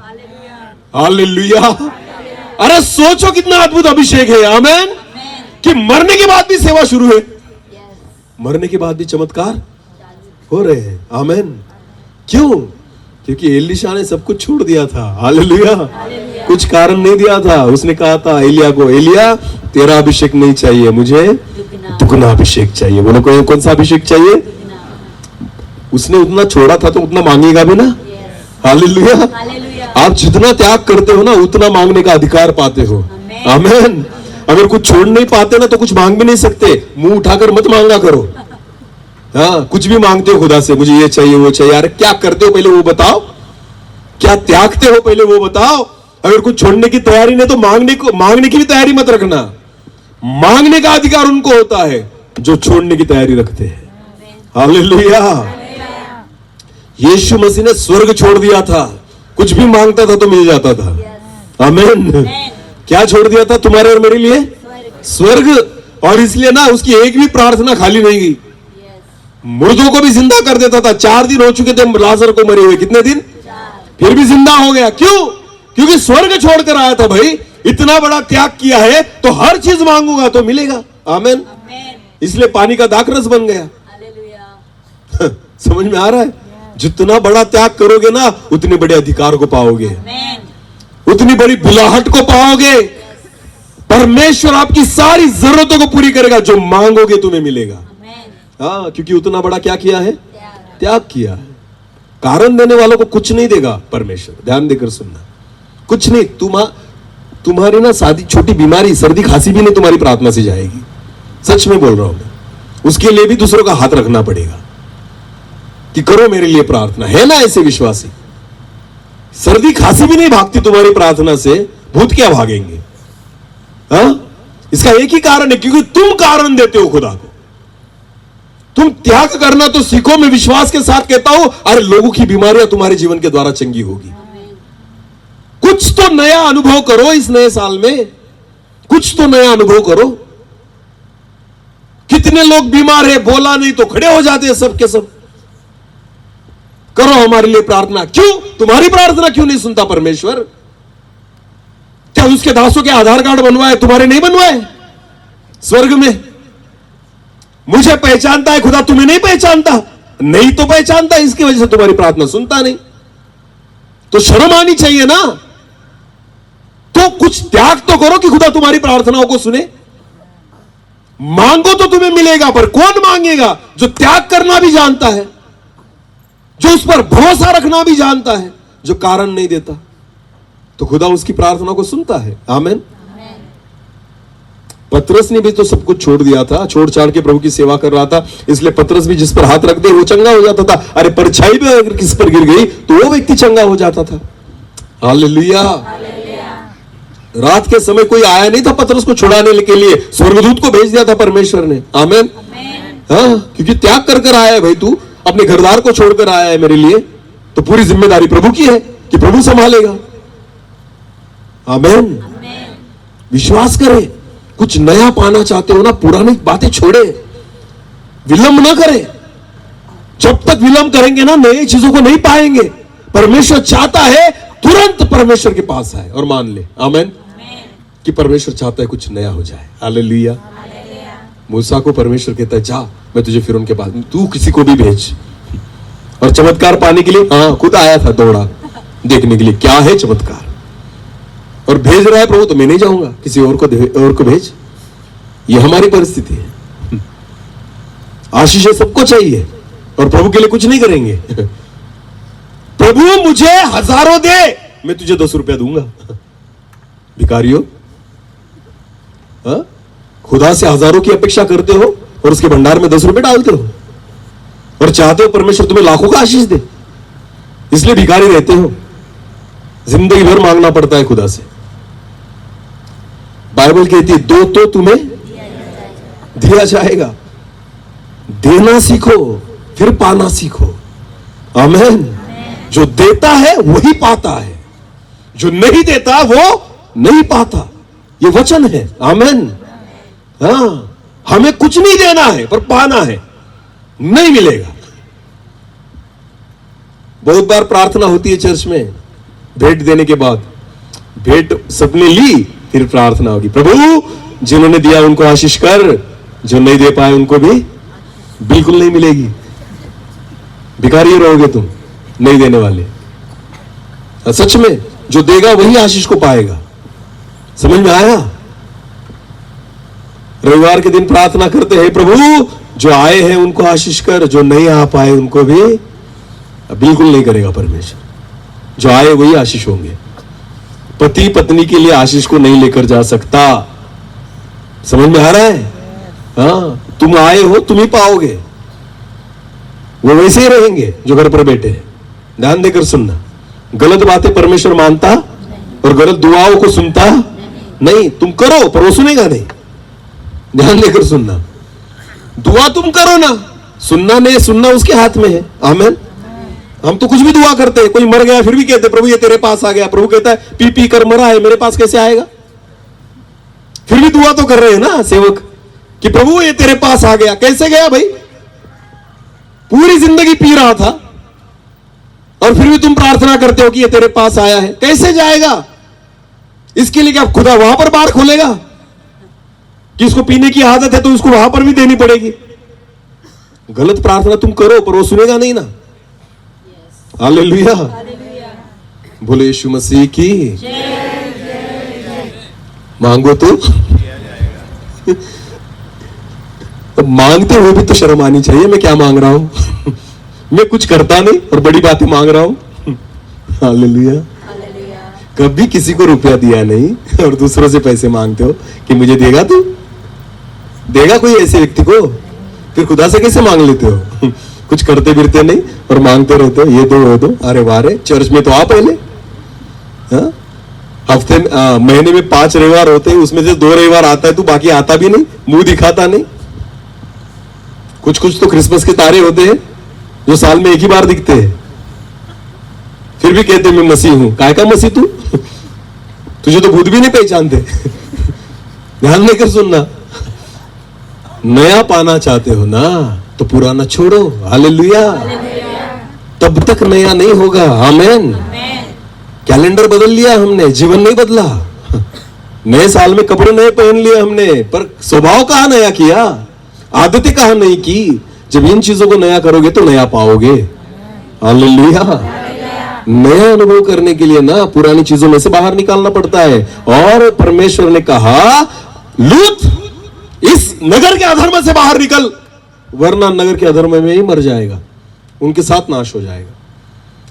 हालेलुया। अरे सोचो कितना अद्भुत अभिषेक है। आमीन। कि मरने के बाद भी सेवा शुरू है, मरने के बाद भी चमत्कार हो रहे हैं। आमीन। क्यों? क्योंकि एलीशा ने सब कुछ छोड़ दिया था। हालेलुया। कुछ कारण नहीं दिया था। उसने कहा था एलिया को, एलिया तेरा अभिषेक नहीं चाहिए, मुझे दुगना अभिषेक चाहिए। बोलो कौन सा अभिषेक चाहिए? उसने उतना छोड़ा था तो उतना मांगेगा भी ना। हालेलुया। आप जितना त्याग करते हो ना, उतना मांगने का अधिकार पाते हो। आमीन। अगर कुछ छोड़ नहीं पाते ना, तो कुछ मांग भी नहीं सकते। मुंह उठाकर मत मांगा करो। हाँ, कुछ भी मांगते हो खुदा से, मुझे ये चाहिए वो चाहिए, अरे क्या करते हो पहले वो बताओ, क्या त्यागते हो पहले वो बताओ। अगर कुछ छोड़ने की तैयारी नहीं तो मांगने की भी तैयारी मत रखना। मांगने का अधिकार उनको होता है जो छोड़ने की तैयारी रखते हैं। हालेलुया। यीशु मसीह ने स्वर्ग छोड़ दिया था, कुछ भी मांगता था तो मिल जाता था। आमीन। क्या छोड़ दिया था तुम्हारे और मेरे लिए? स्वर्ग। और इसलिए ना उसकी एक भी प्रार्थना खाली नहीं गई। मुर्दों को भी जिंदा कर देता था। 4 दिन हो चुके थे लाजर को मरे हुए, कितने दिन? फिर भी जिंदा हो गया। क्यों? क्योंकि स्वर्ग छोड़कर आया था। भाई इतना बड़ा त्याग किया है तो हर चीज मांगूंगा तो मिलेगा। आमीन। इसलिए पानी का दाखरस बन गया। समझ में आ रहा है? जितना बड़ा त्याग करोगे ना, उतने बड़े अधिकार को पाओगे, उतनी बड़ी बुलाहट को पाओगे। परमेश्वर आपकी सारी जरूरतों को पूरी करेगा, जो मांगोगे तुम्हें मिलेगा। हाँ, क्योंकि उतना बड़ा क्या किया है? त्याग किया है। कारण देने वालों को कुछ नहीं देगा परमेश्वर। ध्यान देकर सुनना, कुछ नहीं। तुम्हारी ना सादी छोटी बीमारी, सर्दी खांसी भी नहीं तुम्हारी प्रार्थना से जाएगी। सच में बोल रहा हूं मैं। उसके लिए भी दूसरों का हाथ रखना पड़ेगा कि करो मेरे लिए प्रार्थना, है ना ऐसे विश्वासी। सर्दी खांसी भी नहीं भागती तुम्हारी प्रार्थना से, भूत क्या भागेंगे? हाँ, इसका एक ही कारण है, क्योंकि तुम कारण देते हो खुदा को। तुम त्याग करना तो सीखो। मैं विश्वास के साथ कहता हूं, अरे लोगों की बीमारियां तुम्हारे जीवन के द्वारा चंगी होगी। कुछ तो नया अनुभव करो इस नए साल में, कुछ तो नया अनुभव करो। कितने लोग बीमार है, बोला नहीं तो खड़े हो जाते हैं सब के सब। करो हमारे लिए प्रार्थना। क्यों? तुम्हारी प्रार्थना क्यों नहीं सुनता परमेश्वर? क्या उसके दासों के आधार कार्ड बनवाए, तुम्हारे नहीं बनवाए? स्वर्ग में मुझे पहचानता है खुदा, तुम्हें नहीं पहचानता? नहीं तो पहचानता, इसकी वजह से तुम्हारी प्रार्थना सुनता नहीं। तो शर्म आनी चाहिए ना। तो कुछ त्याग तो करो कि खुदा तुम्हारी प्रार्थनाओं को सुने। मांगो तो तुम्हें मिलेगा, पर कौन मांगेगा? जो त्याग करना भी जानता है, जो उस पर भरोसा रखना भी जानता है, जो कारण नहीं देता, तो खुदा उसकी प्रार्थना को सुनता है। आमीन। पतरस ने भी तो सब कुछ छोड़ दिया था, छोड़ छाड़ के प्रभु की सेवा कर रहा था। इसलिए पतरस भी जिस पर हाथ रख दे वो चंगा हो जाता था। अरे परछाई भी अगर किस पर गिर गई तो वो व्यक्ति चंगा हो जाता था। हालेलुया। रात के समय कोई आया नहीं था पतरस को छुड़ाने के लिए, स्वर्गदूत को भेज दिया था परमेश्वर ने। आमेन। हाँ, क्योंकि त्याग कर कर आया है भाई, तू अपने घरदार को छोड़कर आया है मेरे लिए, तो पूरी जिम्मेदारी प्रभु की है कि प्रभु संभालेगा। आमेन। विश्वास करें, कुछ नया पाना चाहते हो ना, पुरानी बातें छोड़े, विलंब ना करें। जब तक विलंब करेंगे ना, नई चीजों को नहीं पाएंगे। परमेश्वर चाहता है तुरंत परमेश्वर के पास आए और मान ले। आमेन। कि परमेश्वर चाहता है कुछ नया हो जाए। हालेलुया। मूसा को परमेश्वर कहता है जा, मैं तुझे फिरौन के पास, तू किसी को भी भेज। और चमत्कार पाने के लिए हाँ खुद आया था, दौड़ा देखने के लिए क्या है चमत्कार, और भेज रहा है प्रभु, तो मैं नहीं जाऊंगा, किसी और को भेज। ये हमारी परिस्थिति है। आशीष सबको चाहिए और प्रभु के लिए कुछ नहीं करेंगे। प्रभु मुझे हजारों दे, मैं तुझे 10 रुपया दूंगा। भिखारियों, खुदा से हजारों की अपेक्षा करते हो और उसके भंडार में 10 रुपए डालते हो, और चाहते हो परमेश्वर तुम्हें लाखों का आशीष दे, इसलिए भिखारी रहते हो। जिंदगी भर मांगना पड़ता है खुदा से। बाइबल कहती है दो तो तुम्हें दिया जाएगा। देना सीखो फिर पाना सीखो। आमीन। जो देता है वही पाता है, जो नहीं देता वो नहीं पाता। ये वचन है। आमीन। हाँ, हमें कुछ नहीं देना है पर पाना है, नहीं मिलेगा। बहुत बार प्रार्थना होती है चर्च में भेंट देने के बाद, भेंट सबने ली, फिर प्रार्थना होगी प्रभु जिन्होंने दिया उनको आशीष कर, जो नहीं दे पाए उनको भी बिल्कुल नहीं मिलेगी। भिखारी रहोगे तुम, नहीं देने वाले। सच में जो देगा वही आशीष को पाएगा। समझ में आया? रविवार के दिन प्रार्थना करते हैं प्रभु जो आए हैं उनको आशीष कर, जो नहीं आ पाए उनको भी बिल्कुल नहीं करेगा परमेश्वर। जो आए वही आशीष होंगे। पति पत्नी के लिए आशीष को नहीं लेकर जा सकता। समझ में आ रहा है? हाँ, तुम आए हो तुम ही पाओगे, वो वैसे ही रहेंगे जो घर पर बैठे हैं। ध्यान देकर सुनना, गलत बातें परमेश्वर मानता और गलत दुआओं को सुनता नहीं। तुम करो पर वो सुनेगा नहीं। ध्यान देकर सुनना, दुआ तुम करो ना, सुनना नहीं सुनना उसके हाथ में है। आमीन। हम तो कुछ भी दुआ करते हैं, कोई मर गया फिर भी कहते प्रभु ये तेरे पास आ गया। प्रभु कहता है पी पी कर मरा है, मेरे पास कैसे आएगा? फिर भी दुआ तो कर रहे हैं ना सेवक कि प्रभु ये तेरे पास आ गया। कैसे गया भाई? पूरी जिंदगी पी रहा था और फिर भी तुम प्रार्थना करते हो कि ये तेरे पास आया है। कैसे जाएगा? इसके लिए क्या खुदा वहां पर बार खोलेगा कि इसको पीने की आदत है तो उसको वहां पर भी देनी पड़ेगी? गलत प्रार्थना तुम करो पर वो सुनेगा नहीं ना। हालेलुया। बोले यीशु मसीह की मांगो तो मांगते हुए भी तो शर्म आनी चाहिए। मैं क्या मांग रहा हूं? मैं कुछ करता नहीं और बड़ी बातें मांग रहा हूं। हालेलुया। कभी किसी को रुपया दिया नहीं और दूसरों से पैसे मांगते हो कि मुझे देगा तू? देगा कोई ऐसे व्यक्ति को? फिर खुदा से कैसे मांग लेते हो? कुछ करते फिरते नहीं और मांगते रहते हो, ये दो वो दो। अरे वारे, चर्च में तो आ पहले। हाँ? हफ्ते में महीने में 5 रविवार होते हैं, उसमें से 2 रविवार आता है तू, बाकी आता भी नहीं, मुंह दिखाता नहीं। कुछ कुछ तो क्रिसमस के तारे होते हैं जो साल में एक ही बार दिखते हैं, फिर भी कहते मैं मसीह हूं। काय का मसीह तू? तुझे तो भूत भी नहीं पहचानते। ध्यान देकर सुनना, नया पाना चाहते हो ना तो पुराना छोड़ो। हालेलुया। तब तक नया नहीं होगा। आमीन। कैलेंडर बदल लिया हमने, जीवन नहीं बदला। नए साल में कपड़े नए पहन लिए हमने, पर स्वभाव कहां नया किया, आदतें कहां नहीं की। जब इन चीजों को नया करोगे तो नया पाओगे। हालेलुया। नया अनुभव करने के लिए ना पुरानी चीजों में से बाहर निकालना पड़ता है। और परमेश्वर ने कहा लूत इस नगर के अधर्म से बाहर निकल, वरना नगर के अधर्म में ही मर जाएगा, उनके साथ नाश हो जाएगा।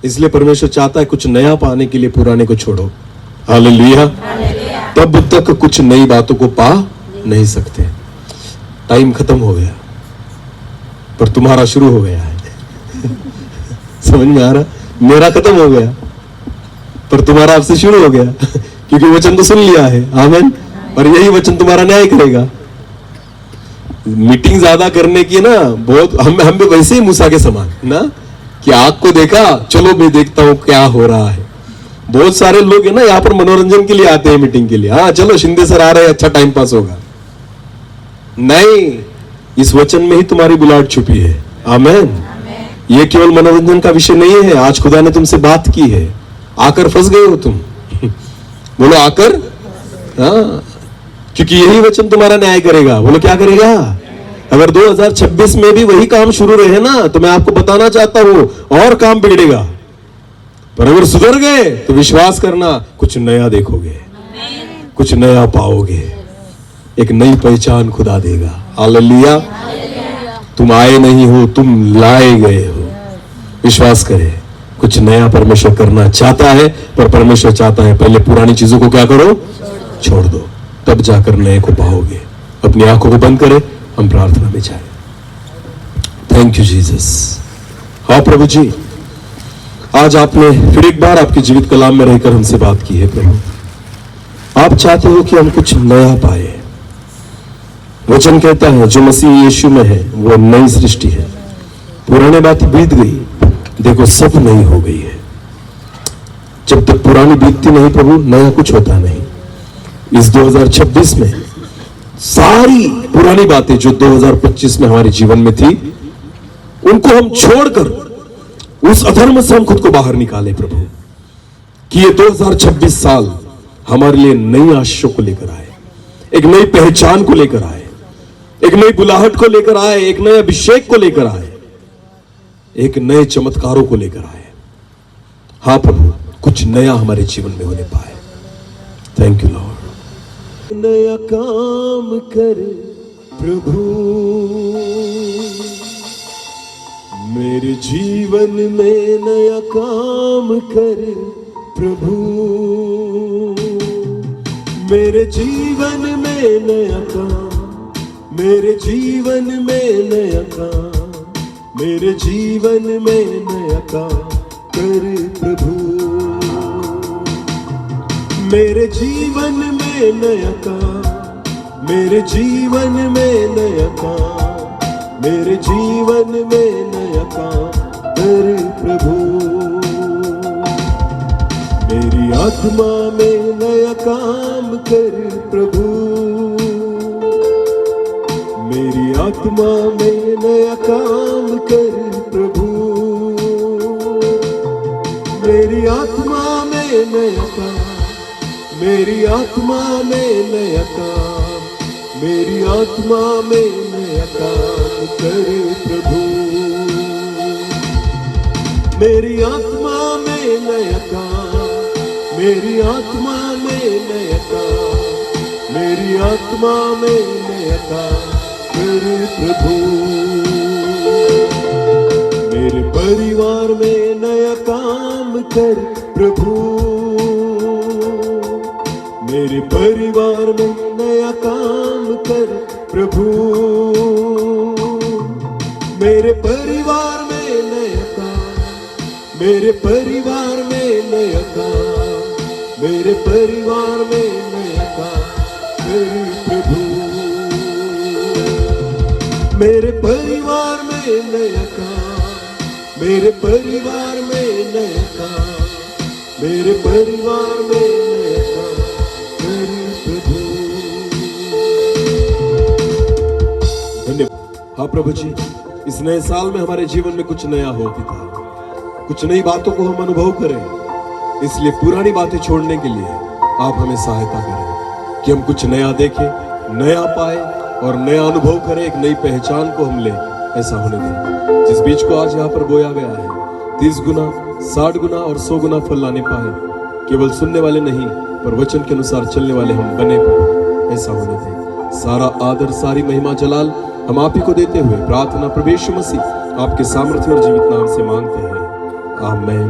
इसलिए परमेश्वर चाहता है कुछ नया पाने के लिए पुराने को छोड़ो। हालेलुया। तब तक कुछ नई बातों को पा नहीं सकते। टाइम खत्म हो गया पर तुम्हारा शुरू हो गया है। समझ में आ रहा? मेरा खत्म हो गया पर तुम्हारा आपसे शुरू हो गया। क्योंकि वचन तो सुन लिया है। आमीन। और यही वचन तुम्हारा न्याय करेगा। मीटिंग ज्यादा करने की ना बहुत हम भी वैसे ही मूसा के समान ना, कि आग को देखा, चलो मैं देखता हूं क्या हो रहा है। बहुत सारे लोग है ना यहाँ पर मनोरंजन के लिए आते हैं, मीटिंग के लिए। हाँ चलो शिंदे सर आ रहे हैं, अच्छा टाइम पास होगा। नहीं, इस वचन में ही तुम्हारी बुलाहट छुपी है। आमीन। ये केवल मनोरंजन का विषय नहीं है। आज खुदा ने तुमसे बात की है, आकर फंस गए हो तुम। बोलो आकर, हाँ, क्योंकि यही वचन तुम्हारा न्याय करेगा। बोलो क्या करेगा? अगर 2026 में भी वही काम शुरू रहे ना, तो मैं आपको बताना चाहता हूं और काम बिगड़ेगा। पर अगर सुधर गए तो विश्वास करना, कुछ नया देखोगे, कुछ नया पाओगे, एक नई पहचान खुदा देगा। हालेलुया। तुम आए नहीं हो, तुम लाए गए हो। विश्वास करें, कुछ नया परमेश्वर करना चाहता है, पर परमेश्वर चाहता है पहले पुरानी चीजों को क्या करो, छोड़ दो, तब जाकर नए को पाओगे। अपनी आंखों को बंद करें, हम प्रार्थना में जाएं। Thank you Jesus. हाँ प्रभु जी, आज आपने फिर एक बार आपके जीवित कलाम में रहकर हमसे बात की है। प्रभु आप चाहते हो कि हम कुछ नया पाए। वचन कहता है जो मसीह यीशु में है वो नई सृष्टि है, पुरानी बात बीत गई, देखो सब नई हो गई है। जब तक पुरानी बीतती नहीं प्रभु, नया कुछ होता नहीं। इस 2026 में सारी पुरानी बातें जो 2025 में हमारे जीवन में थी, उनको हम छोड़कर उस अधर्म से हम खुद को बाहर निकाले प्रभु, कि ये 2026 साल हमारे लिए नई आशीषों को लेकर आए, एक नई पहचान को लेकर आए, एक नई बुलाहट को लेकर आए, एक नए अभिषेक को लेकर आए, एक नए चमत्कारों को लेकर आए। हाँ प्रभु, कुछ नया हमारे जीवन में होने पाए। Thank you Lord. नया काम कर प्रभु, मेरे जीवन में नया काम कर प्रभु, मेरे जीवन में नया काम, मेरे जीवन में नया काम, मेरे जीवन में नया काम कर प्रभु, मेरे जीवन में नया काम, मेरे जीवन में नया काम, मेरे जीवन में नया काम कर प्रभु, मेरी आत्मा में नया काम कर प्रभु, मेरी आत्मा में नया काम कर प्रभु, मेरी आत्मा में नया काम, मेरी आत्मा में नया काम, मेरी आत्मा में नया काम कर प्रभु, मेरी आत्मा में नया काम, मेरी आत्मा में नया काम, मेरी आत्मा में नया काम कर प्रभु, मेरे परिवार में नया काम कर प्रभु, मेरे परिवार में नया काम कर प्रभु, मेरे परिवार में नया काम, मेरे परिवार में नया काम, मेरे परिवार में नया काम कर प्रभु, मेरे परिवार में नया काम, मेरे परिवार में नया काम, मेरे परिवार में नया काम कर प्रभु। धन्यवाद। हाँ प्रभु जी, इस नए साल में हमारे जीवन में कुछ नया हो पिता, कुछ नई बातों को हम अनुभव करें। इसलिए पुरानी बातें छोड़ने के लिए आप हमें सहायता करें कि हम कुछ नया देखें, नया पाए और नया अनुभव करें, एक नई पहचान को हम ले। ऐसा होने दें जिस बीज को आज यहाँ पर बोया गया है 30 गुना, 60 गुना और 100 गुना फल लाने पाए। केवल सुनने वाले नहीं, पर वचन के अनुसार चलने वाले हम बने पाए। ऐसा होने दें। सारा आदर, सारी महिमा, जलाल हम आप ही को देते हुए प्रार्थना प्रभु यीशु मसीह आपके सामर्थ्य और जीवित नाम से मांगते हैं। आमीन।